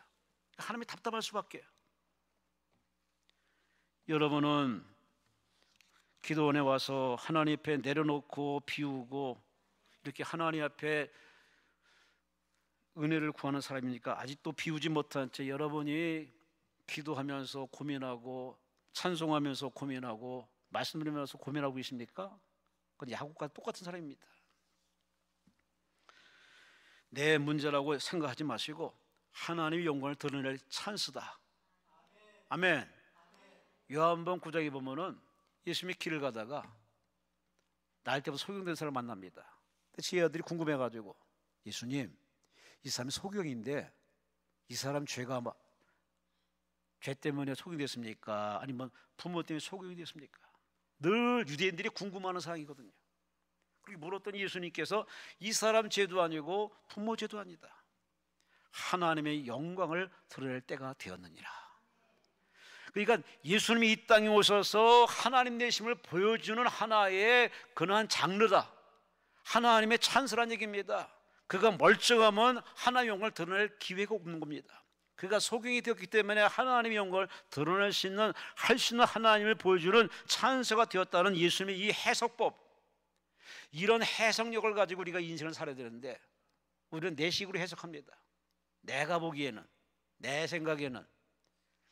하나님이 답답할 수밖에. 여러분은 기도원에 와서 하나님 앞에 내려놓고 비우고 이렇게 하나님 앞에 은혜를 구하는 사람이니까 아직도 비우지 못한 채 여러분이 기도하면서 고민하고 찬송하면서 고민하고 말씀 드리면서 고민하고 계십니까? 그건 야곱과 똑같은 사람입니다. 내 문제라고 생각하지 마시고 하나님의 영광을 드러낼 찬스다. 아멘. 요한복음 9장에 보면은 예수님이 길을 가다가 나이 때부터 소경된 사람을 만납니다. 제 아들이 궁금해가지고, 예수님, 이 사람이 소경인데 이 사람 죄가 죄 때문에 소경이 됐습니까? 아니면 부모 때문에 소경이 됐습니까? 늘 유대인들이 궁금해하는 사항이거든요. 그렇게 물었더니 예수님께서 이 사람 죄도 아니고 부모 죄도 아니다. 하나님의 영광을 드러낼 때가 되었느니라. 그러니까 예수님이 이 땅에 오셔서 하나님 내심을 보여주는 하나의 그러한 장르다. 하나님의 찬스란 얘기입니다. 그가 멀쩡하면 하나님의 영광을 드러낼 기회가 없는 겁니다. 그가 소경이 되었기 때문에 하나님의 영광을 드러낼 수 있는, 할 수 있는 하나님을 보여주는 찬스가 되었다는 예수님의 이 해석법, 이런 해석력을 가지고 우리가 인생을 살아야 되는데 우리는 내 식으로 해석합니다. 내가 보기에는, 내 생각에는.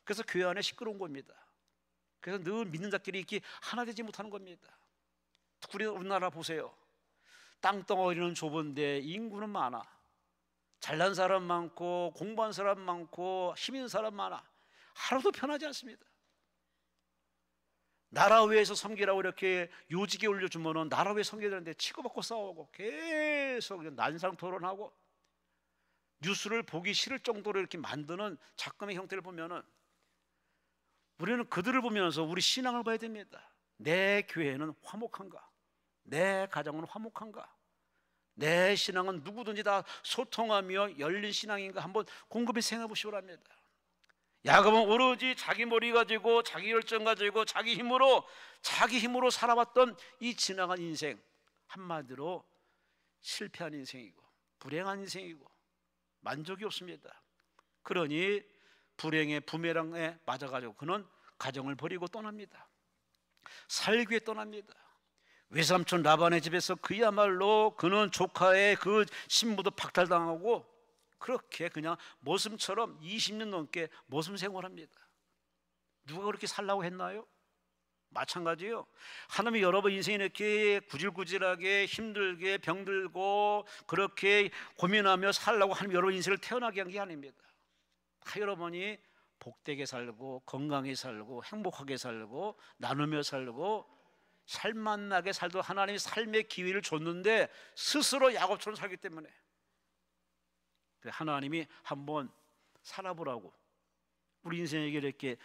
그래서 교회 안에 시끄러운 겁니다. 그래서 늘 믿는 자끼리 이렇게 하나 되지 못하는 겁니다. 특히 우리나라 보세요. 땅덩어리는 좁은데 인구는 많아. 잘난 사람 많고 공부한 사람 많고 힘 있는 사람 많아. 하루도 편하지 않습니다. 나라 위에서 섬기라고 이렇게 요직에 올려주면 나라 위에 섬겨야 되는데 치고받고 싸우고 계속 난상 토론하고 뉴스를 보기 싫을 정도로 이렇게 만드는 작금의 형태를 보면은 우리는 그들을 보면서 우리 신앙을 봐야 됩니다. 내 교회는 화목한가? 내 가정은 화목한가? 내 신앙은 누구든지 다 소통하며 열린 신앙인가? 한번 곰곰이 생각해 보시기 바랍니다. 야곱은 오로지 자기 머리 가지고 자기 열정 가지고 자기 힘으로 살아왔던 이 지나간 인생, 한마디로 실패한 인생이고 불행한 인생이고 만족이 없습니다. 그러니 불행의 부메랑에 맞아가지고 그는 가정을 버리고 떠납니다. 살기 위해 떠납니다. 외삼촌 라반의 집에서 그야말로 그는 조카의 그 신부도 박탈당하고 그렇게 그냥 모슴처럼 20년 넘게 모슴 생활합니다. 누가 그렇게 살라고 했나요? 마찬가지요. 하나님이 여러분 인생이 이렇게 구질구질하게 힘들게 병들고 그렇게 고민하며 살라고 하나님 여러분 인생을 태어나게 한 게 아닙니다. 다 여러분이 복되게 살고 건강히 살고 행복하게 살고 나누며 살고 살만나게 살도 하나님이 삶의 기회를 줬는데 스스로 야곱처럼 살기 때문에 하나님이 한번 살아보라고 우리 인생에게 이렇게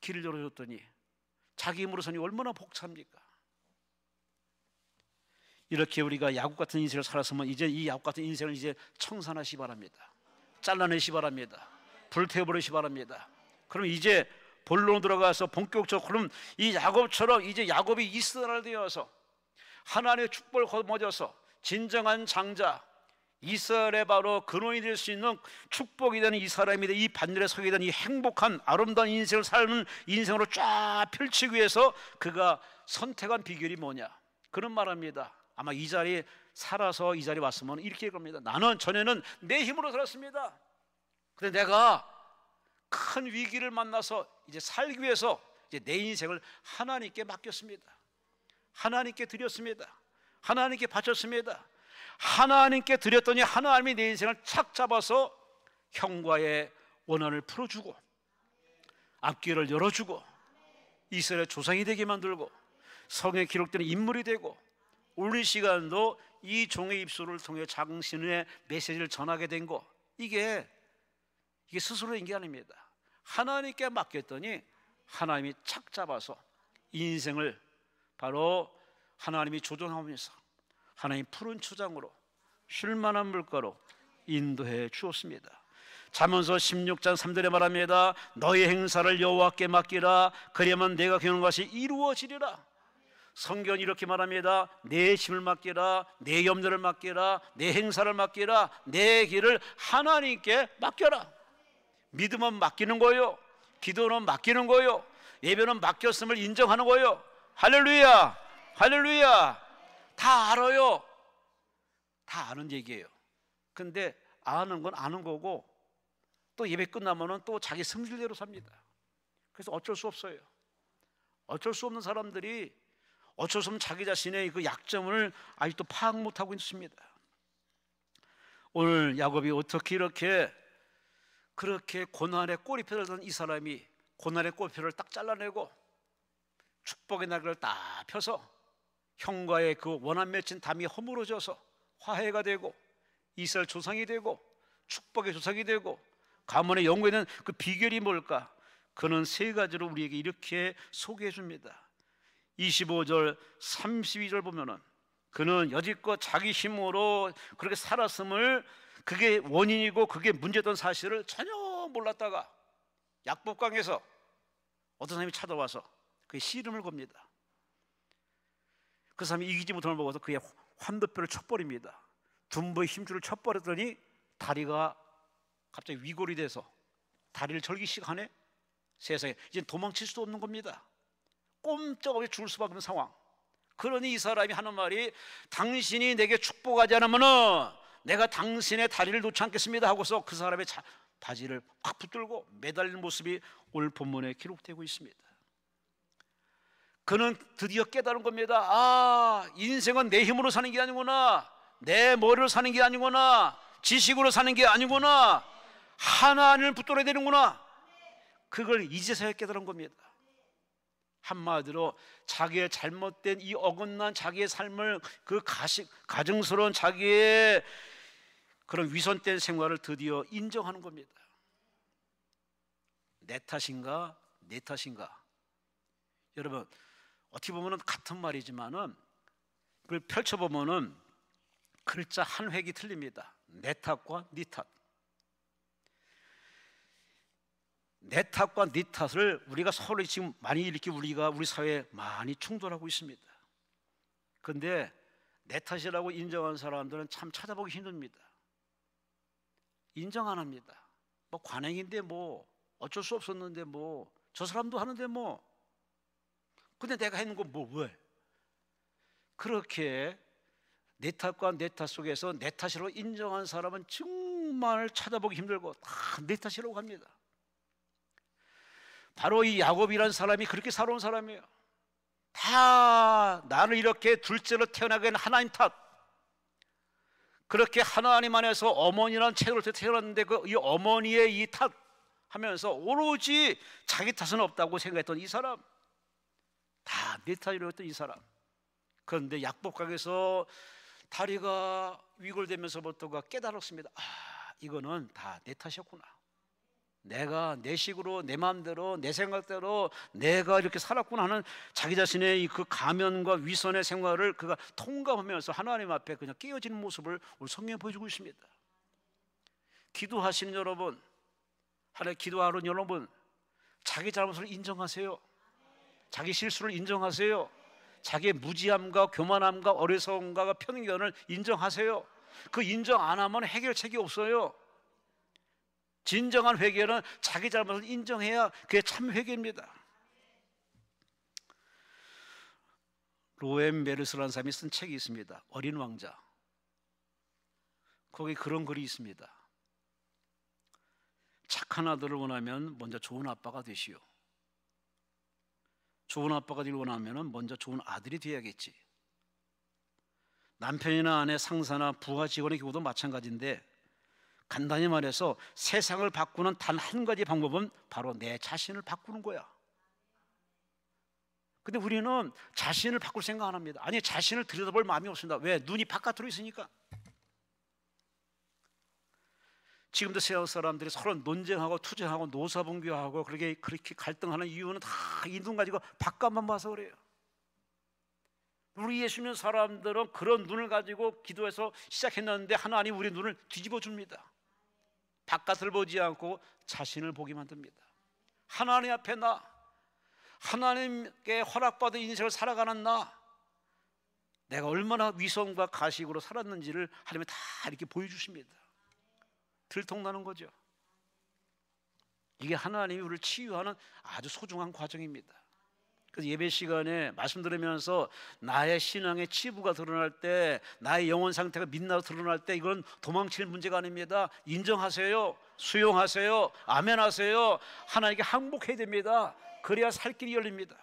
길을 열어줬더니 자기 힘으로서는 얼마나 벅찹니까? 이렇게 우리가 야곱 같은 인생을 살았으면 이제 이 야곱 같은 인생을 이제 청산하시 바랍니다. 잘라내시 바랍니다. 불태워버리시 바랍니다. 그럼 이제 본론으로 들어가서 본격적으로 그럼 이 야곱처럼 이제 야곱이 이스라엘 되어서 하나님의 축복을 거머쥐어서 진정한 장자 이스라엘의 바로 근원이 될 수 있는 축복이 되는 이 사람이 이 반열에 서게 되는 이 행복한 아름다운 인생을 살는 인생으로 쫙 펼치기 위해서 그가 선택한 비결이 뭐냐? 그런 말합니다. 아마 이 자리에 살아서 이 자리에 왔으면 이렇게 겁니다. 나는 전에는 내 힘으로 살았습니다. 근데 내가 큰 위기를 만나서 이제 살기 위해서 이제 내 인생을 하나님께 맡겼습니다. 하나님께 드렸습니다. 하나님께 바쳤습니다. 하나님께 드렸더니 하나님이 내 인생을 착 잡아서 형과의 원한을 풀어주고 앞길을 열어주고 이스라엘 조상이 되게 만들고 성경에 기록되는 인물이 되고 오늘 시간도 이 종의 입술을 통해 당신의 메시지를 전하게 된 거 이게 스스로인 게 아닙니다. 하나님께 맡겼더니 하나님이 착 잡아서 인생을 바로 하나님이 조종하면서 하나님 푸른 초장으로 쉴만한 물가로 인도해 주었습니다. 잠언서 16장 3절에 말합니다. 너의 행사를 여호와께 맡기라. 그러면 내가 기원한 것이 이루어지리라. 성경은 이렇게 말합니다. 내 힘을 맡기라. 내 염려를 맡기라. 내 행사를 맡기라. 내 길을 하나님께 맡겨라. 믿음은 맡기는 거요. 기도는 맡기는 거요. 예배는 맡겼음을 인정하는 거요. 할렐루야, 할렐루야. 다 알아요. 다 아는 얘기예요. 근데 아는 건 아는 거고 또 예배 끝나면은 또 자기 성질대로 삽니다. 그래서 어쩔 수 없어요. 어쩔 수 없는 사람들이 어쩔 수 없는 자기 자신의 그 약점을 아직도 파악 못하고 있습니다. 오늘 야곱이 어떻게 그렇게 고난의 꼬리표를 든 이 사람이 고난의 꼬리표를 딱 잘라내고 축복의 날개를 딱 펴서 형과의 그 원한 맺힌 담이 허물어져서 화해가 되고 이스라엘 조상이 되고 축복의 조상이 되고 가문의 영광이 되는 그 비결이 뭘까? 그는 세 가지로 우리에게 이렇게 소개해 줍니다. 25절 32절 보면은 그는 여지껏 자기 힘으로 그렇게 살았음을 그게 원인이고 그게 문제였던 사실을 전혀 몰랐다가 약복강에서 어떤 사람이 찾아와서 그의 씨름을 겁니다. 그 사람이 이기지 못함을 보고서 그의 환도뼈를 쳐버립니다. 둔부의 힘줄을 쳐버렸더니 다리가 갑자기 위골이 돼서 다리를 절기씩 하네. 세상에 이제 도망칠 수도 없는 겁니다. 꼼짝없이 죽을 수밖에 없는 상황. 그러니 이 사람이 하는 말이 당신이 내게 축복하지 않으면 내가 당신의 다리를 놓지 않겠습니다 하고서 그 사람의 바지를 확 붙들고 매달리는 모습이 오늘 본문에 기록되고 있습니다. 그는 드디어 깨달은 겁니다. 아, 인생은 내 힘으로 사는 게 아니구나, 내 머리로 사는 게 아니구나, 지식으로 사는 게 아니구나, 하나님을 붙들어야 되는구나. 그걸 이제서야 깨달은 겁니다. 한마디로 자기의 잘못된 이 어긋난 자기의 삶을, 그 가증스러운 자기의 그런 위선된 생활을 드디어 인정하는 겁니다. 내 탓인가 내 탓인가? 여러분, 어떻게 보면 같은 말이지만은 그걸 펼쳐보면은 글자 한 획이 틀립니다. 내 탓과 네 탓. 내 탓과 네 탓을 우리가 서로 지금 많이 이렇게 우리 사회에 많이 충돌하고 있습니다. 그런데 내 탓이라고 인정하는 사람들은 참 찾아보기 힘듭니다. 인정 안 합니다. 뭐 관행인데 뭐 어쩔 수 없었는데 뭐 저 사람도 하는데 뭐 근데 내가 했는 건 뭐 왜? 그렇게 내 탓과 내 탓 속에서 내 탓이라고 인정한 사람은 정말 찾아보기 힘들고 다 내 탓이라고 합니다. 바로 이 야곱이라는 사람이 그렇게 살아온 사람이에요. 다 나를 이렇게 둘째로 태어나게 한 하나님 탓. 그렇게 하나님 안에서 어머니라는 채로 태어났는데 이 어머니의 이 탓 하면서 오로지 자기 탓은 없다고 생각했던 이 사람, 다 내 탓이라고 했던 이 사람. 그런데 약복강에서 다리가 위골되면서부터가 깨달았습니다. 아, 이거는 다 내 탓이었구나. 내가 내 식으로 내 마음대로 내 생각대로 내가 이렇게 살았구나 하는 자기 자신의 그 가면과 위선의 생활을 그가 통감하면서 하나님 앞에 그냥 깨어지는 모습을 우리 성경에 보여주고 있습니다. 기도하시는 여러분, 하나님 기도하는 여러분, 자기 잘못을 인정하세요. 자기 실수를 인정하세요. 자기의 무지함과 교만함과 어리석음과 편견을 인정하세요. 그 인정 안 하면 해결책이 없어요. 진정한 회개는 자기 잘못을 인정해야 그게 참 회개입니다. 로엠 메르스라는 사람이 쓴 책이 있습니다. 어린 왕자. 거기 그런 글이 있습니다. 착한 아들을 원하면 먼저 좋은 아빠가 되시오. 좋은 아빠가 되길 원하면 먼저 좋은 아들이 되어야겠지. 남편이나 아내, 상사나 부하 직원의 경우도 마찬가지인데, 간단히 말해서 세상을 바꾸는 단 한 가지 방법은 바로 내 자신을 바꾸는 거야. 근데 우리는 자신을 바꿀 생각 안 합니다. 아니, 자신을 들여다볼 마음이 없습니다. 왜? 눈이 바깥으로 있으니까. 지금도 세상 사람들이 서로 논쟁하고 투쟁하고 노사분규하고 그렇게 갈등하는 이유는 다 이 눈 가지고 바깥만 봐서 그래요. 우리 예수 믿는 사람들은 그런 눈을 가지고 기도해서 시작했는데 하나님 우리 눈을 뒤집어 줍니다. 바깥을 보지 않고 자신을 보게 만듭니다. 하나님 앞에 나, 하나님께 허락받은 인생을 살아가는 나, 내가 얼마나 위선과 가식으로 살았는지를 하나님이 다 이렇게 보여주십니다. 들통나는 거죠. 이게 하나님이 우리를 치유하는 아주 소중한 과정입니다. 그래서 예배 시간에 말씀 들으면서 나의 신앙의 치부가 드러날 때, 나의 영혼 상태가 민나로 드러날 때, 이건 도망칠 문제가 아닙니다. 인정하세요. 수용하세요. 아멘하세요. 하나님께 항복해야 됩니다. 그래야 살 길이 열립니다.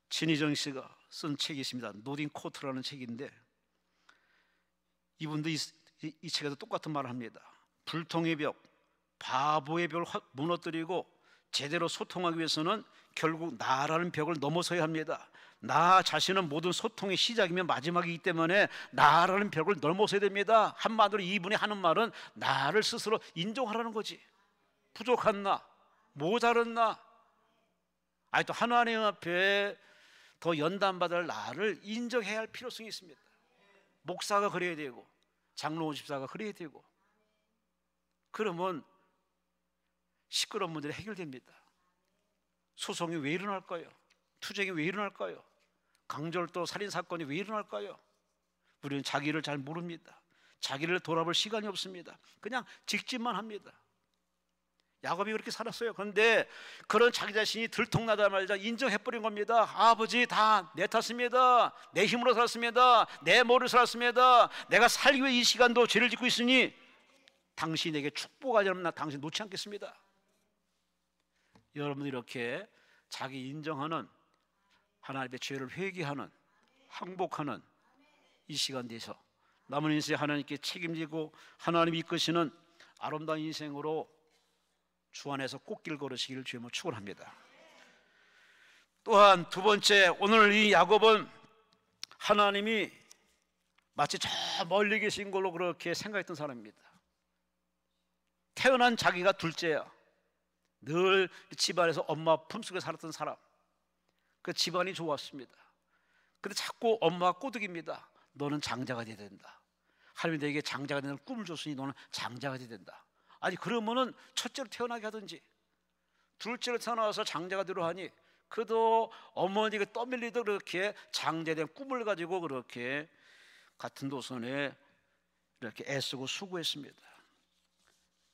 진희정 씨가 쓴 책이 있습니다. 노딘 코트라는 책인데, 이분도 이 책에서 똑같은 말을 합니다. 불통의 벽, 바보의 벽을 무너뜨리고 제대로 소통하기 위해서는 결국 나라는 벽을 넘어서야 합니다. 나 자신은 모든 소통의 시작이며 마지막이기 때문에 나라는 벽을 넘어서야 됩니다. 한마디로 이분이 하는 말은 나를 스스로 인정하라는 거지. 부족한 나, 모자른 나, 아니 또 하나님 앞에 더 연단받을 나를 인정해야 할 필요성이 있습니다. 목사가 그래야 되고 장로원 집사가 그래야 되고, 그러면 시끄러운 문제는 해결됩니다. 소송이 왜 일어날까요? 투쟁이 왜 일어날까요? 강절도 살인사건이 왜 일어날까요? 우리는 자기를 잘 모릅니다. 자기를 돌아볼 시간이 없습니다. 그냥 직진만 합니다. 야곱이 그렇게 살았어요. 그런데 그런 자기 자신이 들통나자마자 인정해버린 겁니다. 아버지, 다 내 탓입니다. 내 힘으로 살았습니다. 내 머리로 살았습니다. 내가 살기 위해 이 시간도 죄를 짓고 있으니 당신이 내게 축복하지 않으면 나 당신 놓지 않겠습니다. 여러분들 이렇게 자기 인정하는, 하나님의 죄를 회개하는, 항복하는 이 시간 돼서 남은 인생 하나님께 책임지고 하나님이 이끄시는 아름다운 인생으로 주 안에서 꽃길 걸으시기를 주님으로 축원합니다. 또한 두 번째, 오늘 이 야곱은 하나님이 마치 저 멀리 계신 걸로 그렇게 생각했던 사람입니다. 태어난 자기가 둘째야. 늘 집안에서 엄마 품속에 살았던 사람. 그 집안이 좋았습니다. 근데 자꾸 엄마가 꼬드깁니다. 너는 장자가 돼야 된다. 하나님이 너에게 장자가 되는 꿈을 줬으니 너는 장자가 돼야 된다. 아니 그러면은 첫째로 태어나게 하든지 둘째로 태어나서 장자가 되려 하니, 그도 어머니가 떠밀리도 그렇게 장자된 꿈을 가지고 그렇게 같은 도선에 이렇게 애쓰고 수고했습니다.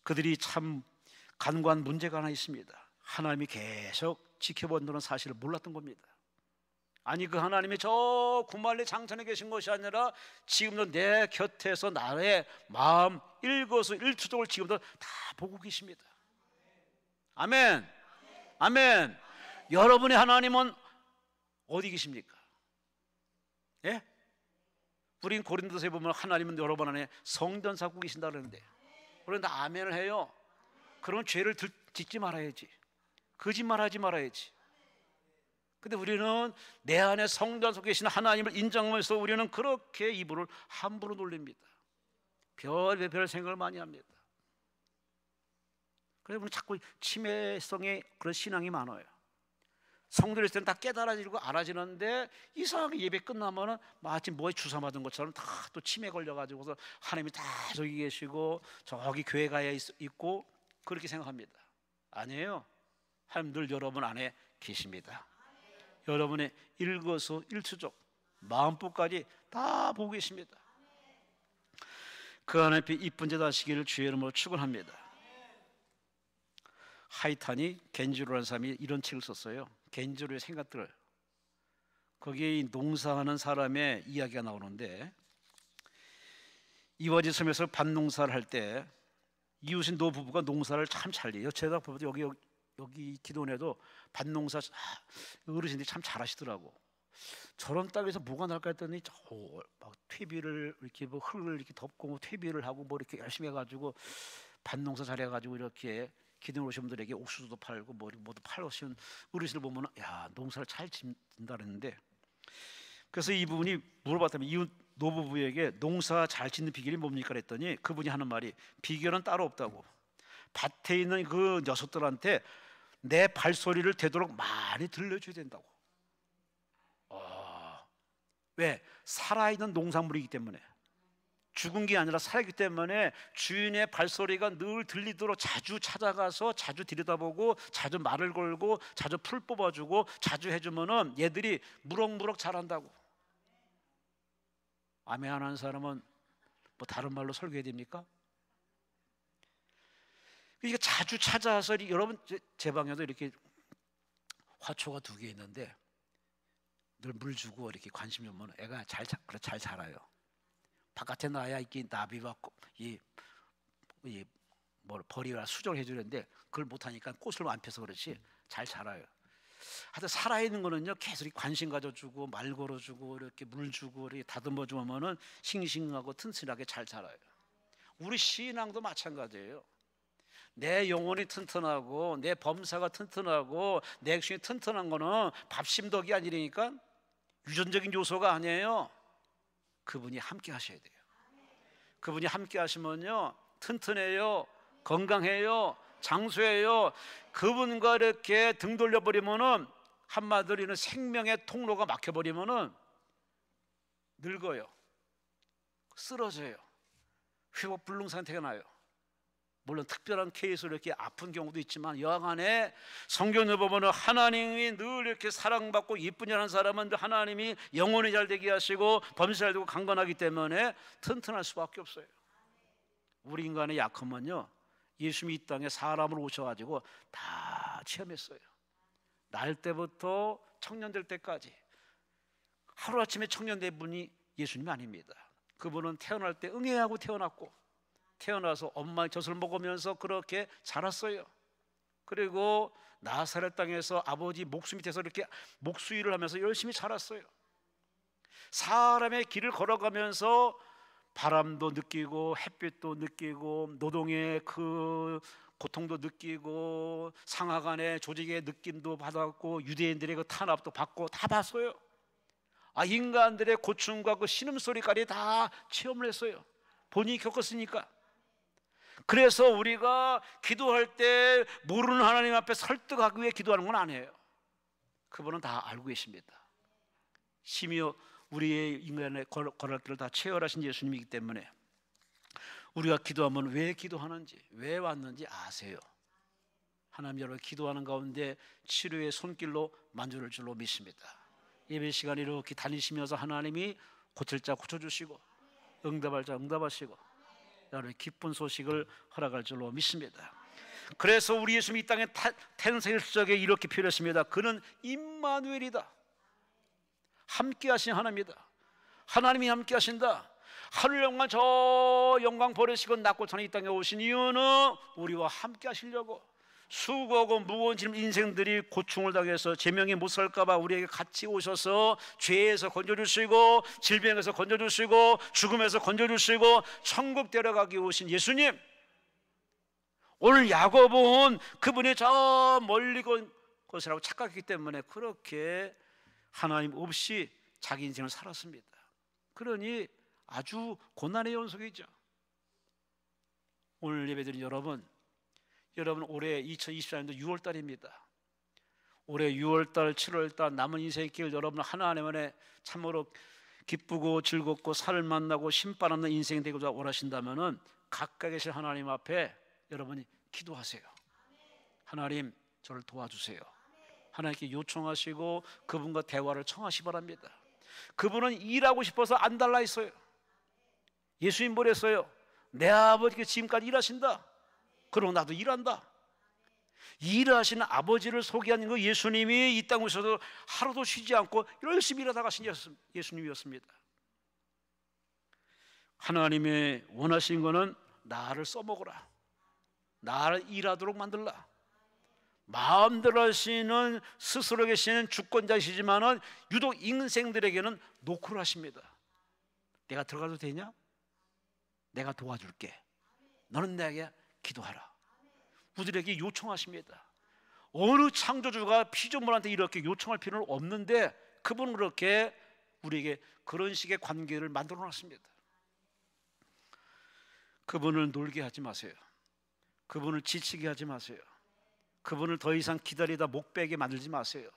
그들이 참 간과한 문제가 하나 있습니다. 하나님이 계속 지켜본다는 사실을 몰랐던 겁니다. 아니 그 하나님이 저 구말리 장천에 계신 것이 아니라 지금도 내 곁에서 나의 마음 일거수일투족을 지금도 다 보고 계십니다. 아멘. 아멘. 여러분의 하나님은 어디 계십니까? 예? 우린 고린도서에 보면 하나님은 여러분 안에 성전 쌓고 계신다 그러는데, 그런데 아멘을 해요. 그러면 죄를 짓지 말아야지. 거짓말하지 말아야지. 근데 우리는 내 안에 성전 속에 계신 하나님을 인정하면서 우리는 그렇게 이불을 함부로 놀립니다. 별의별 생각을 많이 합니다. 그래서 우리는 자꾸 치매성의 그런 신앙이 많아요. 성도일 때는 다 깨달아지고 알아지는데 이상하게 예배 끝나면은 마치 뭐에 주사 맞은 것처럼 다 또 치매 걸려가지고서 하나님이 다 저기 계시고 저기 교회 가야 있고 그렇게 생각합니다. 아니에요. 하나님 늘 여러분 안에 계십니다. 여러분의 일거수일투족 마음뿐까지 다 보고 계십니다. 그 하나님 앞에 이쁜 자 되시기를 주의 이름으로 축원합니다. 하이탄이 겐지로라는 사람이 이런 책을 썼어요. 겐지로의 생각들을. 거기에 이 농사하는 사람의 이야기가 나오는데, 이와지 섬에서 밭농사를 할 때 이웃인 노부부가 농사를 참 잘해요. 제가 보면 여기 기도원에도 밭농사 어르신들이 참 잘하시더라고. 저런 땅에서 뭐가 날까 했더니 막 퇴비를 이렇게 뭐 흙을 이렇게 덮고 뭐 퇴비를 하고 뭐 이렇게 열심히 해가지고 밭농사 잘해가지고 이렇게 기도원 오신 분들에게 옥수수도 팔고 뭐 모두 팔으신 어르신을 보면 야 농사를 잘 짓는다 그랬는데, 그래서 이분이 물어봤다면 이웃 노부부에게 농사 잘 짓는 비결이 뭡니까 그랬더니 그분이 하는 말이 비결은 따로 없다고. 밭에 있는 그 녀석들한테 내 발소리를 되도록 많이 들려줘야 된다고. 왜? 살아있는 농산물이기 때문에, 죽은 게 아니라 살아있기 때문에 주인의 발소리가 늘 들리도록 자주 찾아가서 자주 들여다보고 자주 말을 걸고 자주 풀 뽑아주고 자주 해주면은 얘들이 무럭무럭 자란다고. 아멘 하는 사람은 뭐 다른 말로 설교해야 됩니까? 그러니까 자주 찾아서 여러분 제 방에도 이렇게 화초가 2개 있는데 늘 물 주고 이렇게 관심 주면 애가 잘 자라요. 바깥에 나야 이렇게 나비와 벌이와 수정을 해주는데 그걸 못하니까 꽃을 안 펴서 그렇지 잘 자라요. 하여튼 살아있는 거는요 계속 관심 가져주고 말 걸어주고 이렇게 물 주고 이렇게 다듬어 주면은 싱싱하고 튼튼하게 잘 자라요. 우리 신앙도 마찬가지예요. 내 영혼이 튼튼하고 내 범사가 튼튼하고 내 액션이 튼튼한 거는 밥심덕이 아니니까 유전적인 요소가 아니에요. 그분이 함께 하셔야 돼요. 그분이 함께 하시면요 튼튼해요, 건강해요, 장수해요. 그분과 이렇게 등 돌려버리면은 한마디로 생명의 통로가 막혀버리면은 늙어요, 쓰러져요, 회복불능 상태가 나요. 물론 특별한 케이스로 이렇게 아픈 경우도 있지만 여하간에 성경을 보면 하나님이 늘 이렇게 사랑받고 이쁜 일하는 사람은 하나님이 영혼이 잘 되게 하시고 범사 잘 되고 강건하기 때문에 튼튼할 수밖에 없어요. 우리 인간의 약함은요 예수님이 이 땅에 사람으로 오셔가지고 다 체험했어요. 날 때부터 청년 될 때까지. 하루아침에 청년 된 분이 예수님이 아닙니다. 그분은 태어날 때 응애하고 태어났고, 태어나서 엄마의 젖을 먹으면서 그렇게 자랐어요. 그리고 나사렛 땅에서 아버지 목수 밑에서 이렇게 목수일을 하면서 열심히 자랐어요. 사람의 길을 걸어가면서 바람도 느끼고 햇빛도 느끼고 노동의 그 고통도 느끼고 상하간의 조직의 느낌도 받았고 유대인들의 그 탄압도 받고 다 봤어요. 인간들의 고충과 그 신음소리까지 다 체험을 했어요. 본인이 겪었으니까. 그래서 우리가 기도할 때 모르는 하나님 앞에 설득하기 위해 기도하는 건 아니에요. 그분은 다 알고 계십니다. 심지어 우리의 인간의 걸을 길을 다 체열하신 예수님이기 때문에 우리가 기도하면 왜 기도하는지, 왜 왔는지 아세요. 하나님, 여러분 기도하는 가운데 치료의 손길로 만져줄 줄로 믿습니다. 예배 시간에 이렇게 다니시면서 하나님이 고칠 자 고쳐주시고 응답할 자 응답하시고 여러분 기쁜 소식을 허락할 줄로 믿습니다. 그래서 우리 예수님이 이 땅에 탄생일 적에 이렇게 표현했습니다. 그는 임마누엘이다. 함께 하신 하나님이다. 하나님이 함께 하신다. 하늘 영광 저 영광 버리시고 낮고 천에 이 땅에 오신 이유는 우리와 함께 하시려고. 수고하고 무거운 짐 인생들이 고충을 당해서 제명에 못 살까봐 우리에게 같이 오셔서 죄에서 건져주시고 질병에서 건져주시고 죽음에서 건져주시고 천국 데려가기 오신 예수님. 오늘 야곱은 그분이 저 멀리 것이라고 착각했기 때문에 그렇게 하나님 없이 자기 인생을 살았습니다. 그러니 아주 고난의 연속이죠. 오늘 예배드린 여러분 올해 2024년도 6월달입니다. 올해 6월달, 7월달 남은 인생의 길 여러분 하나님 안에 참으로 기쁘고 즐겁고 살을 만나고 심판 없는 인생이 되고자 원하신다면 가까이 계신 하나님 앞에 여러분이 기도하세요. 하나님 저를 도와주세요. 하나님께 요청하시고 그분과 대화를 청하시 바랍니다. 그분은 일하고 싶어서 안 달라 했어요. 예수님 뭐랬어요? 내 아버지가 지금까지 일하신다. 그럼 나도 일한다. 일하시는 아버지를 소개하는 그 예수님이 이 땅에 오셔서 하루도 쉬지 않고 열심히 일하다 가신 예수님이었습니다. 하나님의 원하신 것은 나를 써먹으라, 나를 일하도록 만들라. 마음대로 하시는 스스로 계시는 주권자이시지만은 유독 인생들에게는 노크를 하십니다. 내가 들어가도 되냐? 내가 도와줄게. 너는 내게 기도하라. 우리에게 요청하십니다. 어느 창조주가 피조물한테 이렇게 요청할 필요는 없는데 그분은 그렇게 우리에게 그런 식의 관계를 만들어 놨습니다. 그분을 놀게 하지 마세요. 그분을 지치게 하지 마세요. 그분을 더 이상 기다리다 목 베게 만들지 마세요.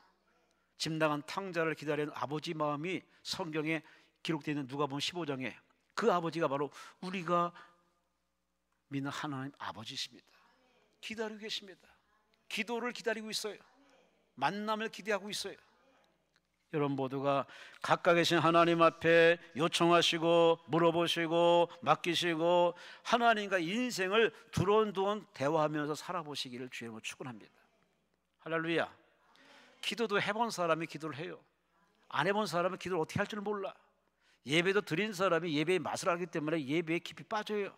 집 나간 탕자를 기다리는 아버지 마음이 성경에 기록되어 있는 누가복음 15장에 그 아버지가 바로 우리가 믿는 하나님 아버지십니다. 기다리고 계십니다. 기도를 기다리고 있어요. 만남을 기대하고 있어요. 여러분 모두가 각각 계신 하나님 앞에 요청하시고 물어보시고 맡기시고 하나님과 인생을 두런두런 대화하면서 살아보시기를 주님으로 축원합니다. 할렐루야. 기도도 해본 사람이 기도를 해요. 안 해본 사람은 기도를 어떻게 할 줄 몰라. 예배도 드린 사람이 예배의 맛을 알기 때문에 예배에 깊이 빠져요.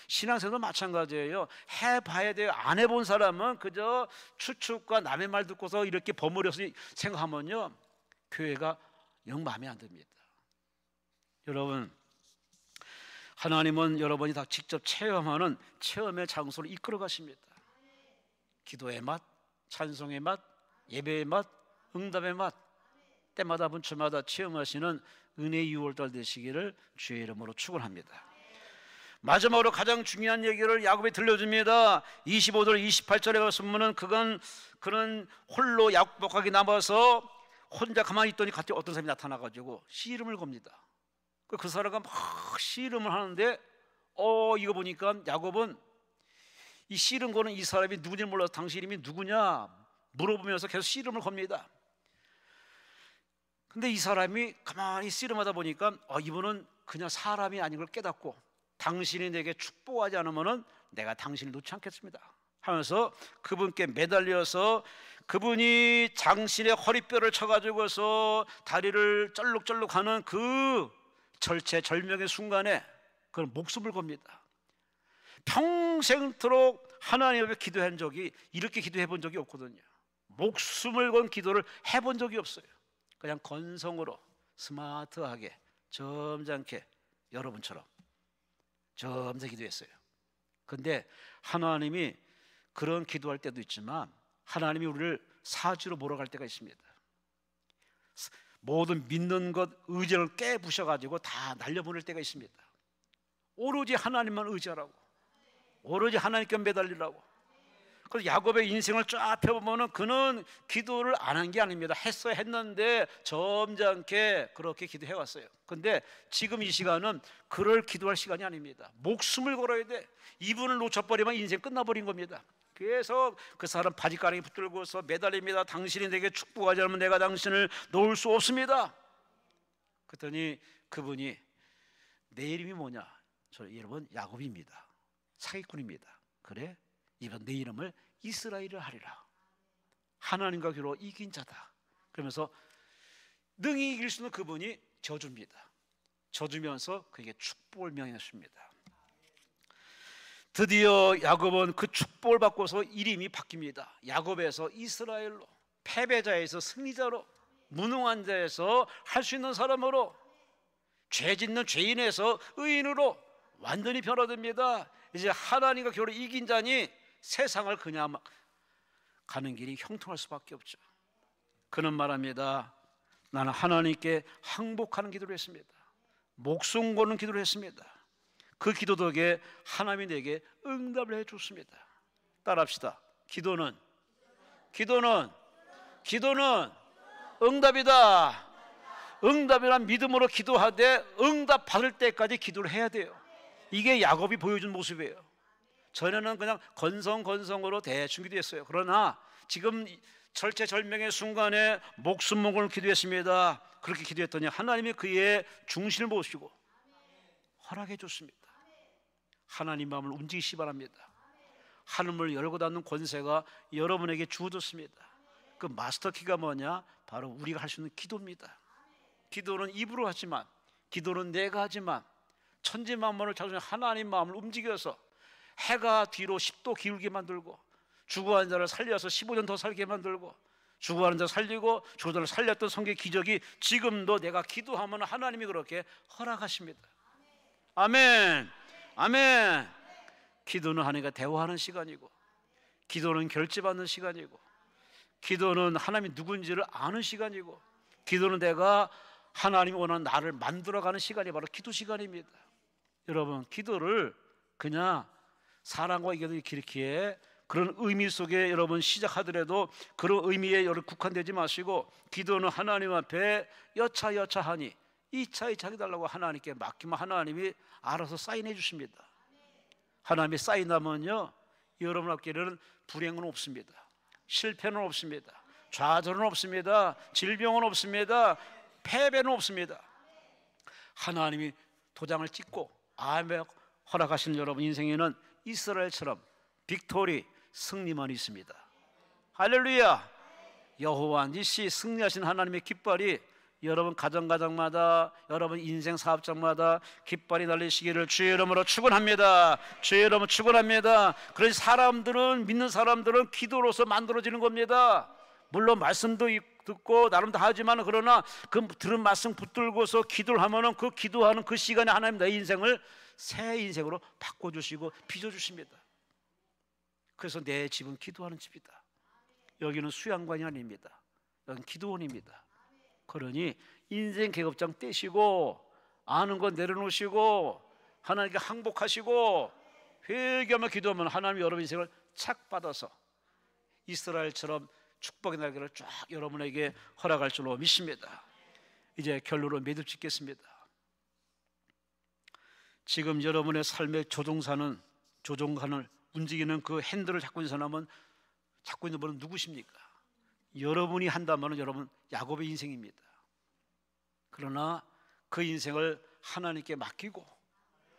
신앙생활도 마찬가지예요. 해봐야 돼요. 안 해본 사람은 그저 추측과 남의 말 듣고서 이렇게 버무려서 생각하면요 교회가 영 마음에 안 듭니다. 여러분 하나님은 여러분이 다 직접 체험하는 체험의 장소로 이끌어 가십니다. 기도의 맛, 찬송의 맛, 예배의 맛, 응답의 맛 때마다 분초마다 체험하시는 은혜의 6월달 되시기를 주의 이름으로 축원합니다. 마지막으로 가장 중요한 얘기를 야곱이 들려줍니다. 25절 28절에 가서는 그는 홀로 약복하게 남아서 혼자 가만히 있더니 갑자기 어떤 사람이 나타나가지고 씨름을 겁니다. 그 사람과 막 씨름을 하는데 이거 보니까 야곱은 이 씨름 거는 이 사람이 누군지 몰라서 당신 이름이 누구냐 물어보면서 계속 씨름을 겁니다. 근데 이 사람이 가만히 씨름하다 보니까 이분은 그냥 사람이 아닌 걸 깨닫고 당신이 내게 축복하지 않으면 내가 당신을 놓지 않겠습니다 하면서 그분께 매달려서 그분이 당신의 허리뼈를 쳐가지고서 다리를 쩔룩쩔룩하는 그 절체절명의 순간에 그런 목숨을 겁니다. 평생토록 하나님 앞에 기도한 적이, 이렇게 기도해 본 적이 없거든요. 목숨을 건 기도를 해본 적이 없어요. 그냥 건성으로 스마트하게 점잖게 여러분처럼 점잖게 기도했어요. 근데 하나님이 그런 기도할 때도 있지만 하나님이 우리를 사지로 몰아갈 때가 있습니다. 모든 믿는 것 의지를 깨부셔가지고 다 날려보낼 때가 있습니다. 오로지 하나님만 의지하라고, 오로지 하나님께 매달리라고. 그래서 야곱의 인생을 쫙 펴보면 그는 기도를 안 한 게 아닙니다. 했는데 점잖게 그렇게 기도해왔어요. 근데 지금 이 시간은 그럴 기도할 시간이 아닙니다. 목숨을 걸어야 돼. 이분을 놓쳐버리면 인생 끝나버린 겁니다. 그래서 그 사람 바지가랑이 붙들고서 매달립니다. 당신이 내게 축복하지 않으면 내가 당신을 놓을 수 없습니다. 그랬더니 그분이 내 이름이 뭐냐? 저 여러분 야곱입니다. 사기꾼입니다. 그래? 이번 내 이름을 이스라엘을 하리라. 하나님과 겨루 이긴 자다. 그러면서 능히 이길 수 있는 그분이 저주입니다. 저주면서 그에게 축복을 명했습니다. 드디어 야곱은 그 축복을 받고서 이름이 바뀝니다. 야곱에서 이스라엘로, 패배자에서 승리자로, 무능한 자에서 할 수 있는 사람으로, 죄 짓는 죄인에서 의인으로 완전히 변화됩니다. 이제 하나님과 겨루 이긴 자니 세상을 그냥 가는 길이 형통할 수밖에 없죠. 그는 말합니다. 나는 하나님께 항복하는 기도를 했습니다. 목숨 거는 기도를 했습니다. 그 기도 덕에 하나님이 내게 응답을 해줬습니다. 따라합시다. 기도는 응답이다. 응답이란 믿음으로 기도하되 응답 받을 때까지 기도를 해야 돼요. 이게 야곱이 보여준 모습이에요. 전에는 그냥 건성으로 대충 기도했어요. 그러나 지금 절체절명의 순간에 목숨 목을 기도했습니다. 그렇게 기도했더니 하나님이 그의 중심을 보시고 허락해 줬습니다. 하나님 마음을 움직이시기 바랍니다. 하늘을 열고 닫는 권세가 여러분에게 주어졌습니다. 그 마스터키가 뭐냐? 바로 우리가 할 수 있는 기도입니다. 기도는 입으로 하지만, 기도는 내가 하지만, 천지만물을 자주신 하나님 마음을 움직여서 해가 뒤로 10도 기울게 만들고, 죽어가는 자를 살려서 15년 더 살게 만들고, 죽어가는 자 살리고 죽어가는 자를 살렸던 성경의 기적이 지금도 내가 기도하면 하나님이 그렇게 허락하십니다. 아멘. 아멘. 기도는 하나님과 대화하는 시간이고, 기도는 결제받는 시간이고, 기도는 하나님이 누군지를 아는 시간이고, 기도는 내가 하나님이 원하는 나를 만들어가는 시간이 바로 기도 시간입니다. 여러분, 기도를 그냥 사랑과 이겨도 이렇게 그런 의미 속에 여러분 시작하더라도 그런 의미에 여러분 국한되지 마시고, 기도는 하나님 앞에 여차하니 2차 해달라고 하나님께 맡기면 하나님이 알아서 사인해 주십니다. 하나님이 사인하면요, 여러분 앞에는 불행은 없습니다. 실패는 없습니다. 좌절은 없습니다. 질병은 없습니다. 패배는 없습니다. 하나님이 도장을 찍고 아멘 허락하시는 여러분 인생에는 이스라엘처럼 빅토리, 승리만 있습니다. 할렐루야. 여호와 니시, 승리하신 하나님의 깃발이 여러분 가정마다, 여러분 인생 사업장마다 깃발이 날리시기를 주의 이름으로 축원합니다. 주의 이름으로 축원합니다. 그래서 사람들은, 믿는 사람들은 기도로서 만들어지는 겁니다. 물론 말씀도 듣고 나름 다 하지만, 그러나 그 들은 말씀 붙들고서 기도를 하면은 그 기도하는 그 시간에 하나님 내 인생을 새 인생으로 바꿔주시고 빚어주십니다. 그래서 내 집은 기도하는 집이다. 여기는 수양관이 아닙니다. 여기는 기도원입니다. 그러니 인생 계급장 떼시고 아는 거 내려놓으시고 하나님께 항복하시고 회개하며 기도하면 하나님이 여러분 인생을 착 받아서 이스라엘처럼 축복의 날개를 쫙 여러분에게 허락할 줄로 믿습니다. 이제 결론으로 매듭 짓겠습니다. 지금 여러분의 삶의 조종관을 움직이는 그 핸들을 잡고 있는 사람은, 잡고 있는 분은 누구십니까? 여러분이 한다면 여러분 야곱의 인생입니다. 그러나 그 인생을 하나님께 맡기고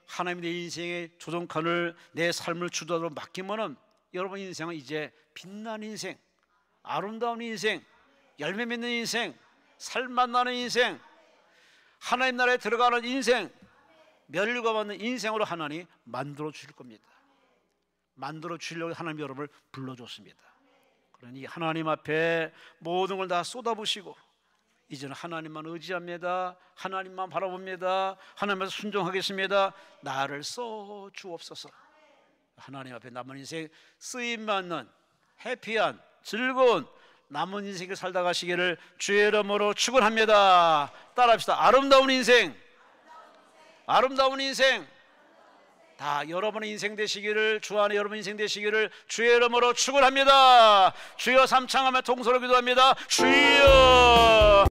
하나님이 내 인생의 조종칸을, 내 삶을 주도하도록 맡기면은 여러분 인생은 이제 빛나는 인생, 아름다운 인생, 열매 맺는 인생, 살맛 나는 인생, 하나님 나라에 들어가는 인생, 멸류가 받는 인생으로 하나님 만들어 주실 겁니다. 만들어 주려고 하나님 여러분을 불러줬습니다. 그러니 하나님 앞에 모든 걸 다 쏟아부으시고 이제는 하나님만 의지합니다. 하나님만 바라봅니다. 하나님께서 순종하겠습니다. 나를 써 주옵소서. 하나님 앞에 남은 인생 쓰임받는 해피한 즐거운 남은 인생을 살다 가시기를 주의 이름으로 축원합니다. 따라합시다. 아름다운 인생, 아름다운 인생, 다 여러분의 인생 되시기를, 주 안에 여러분 인생 되시기를 주의 이름으로 축원합니다. 주여 삼창하며 통서로 기도합니다. 주여.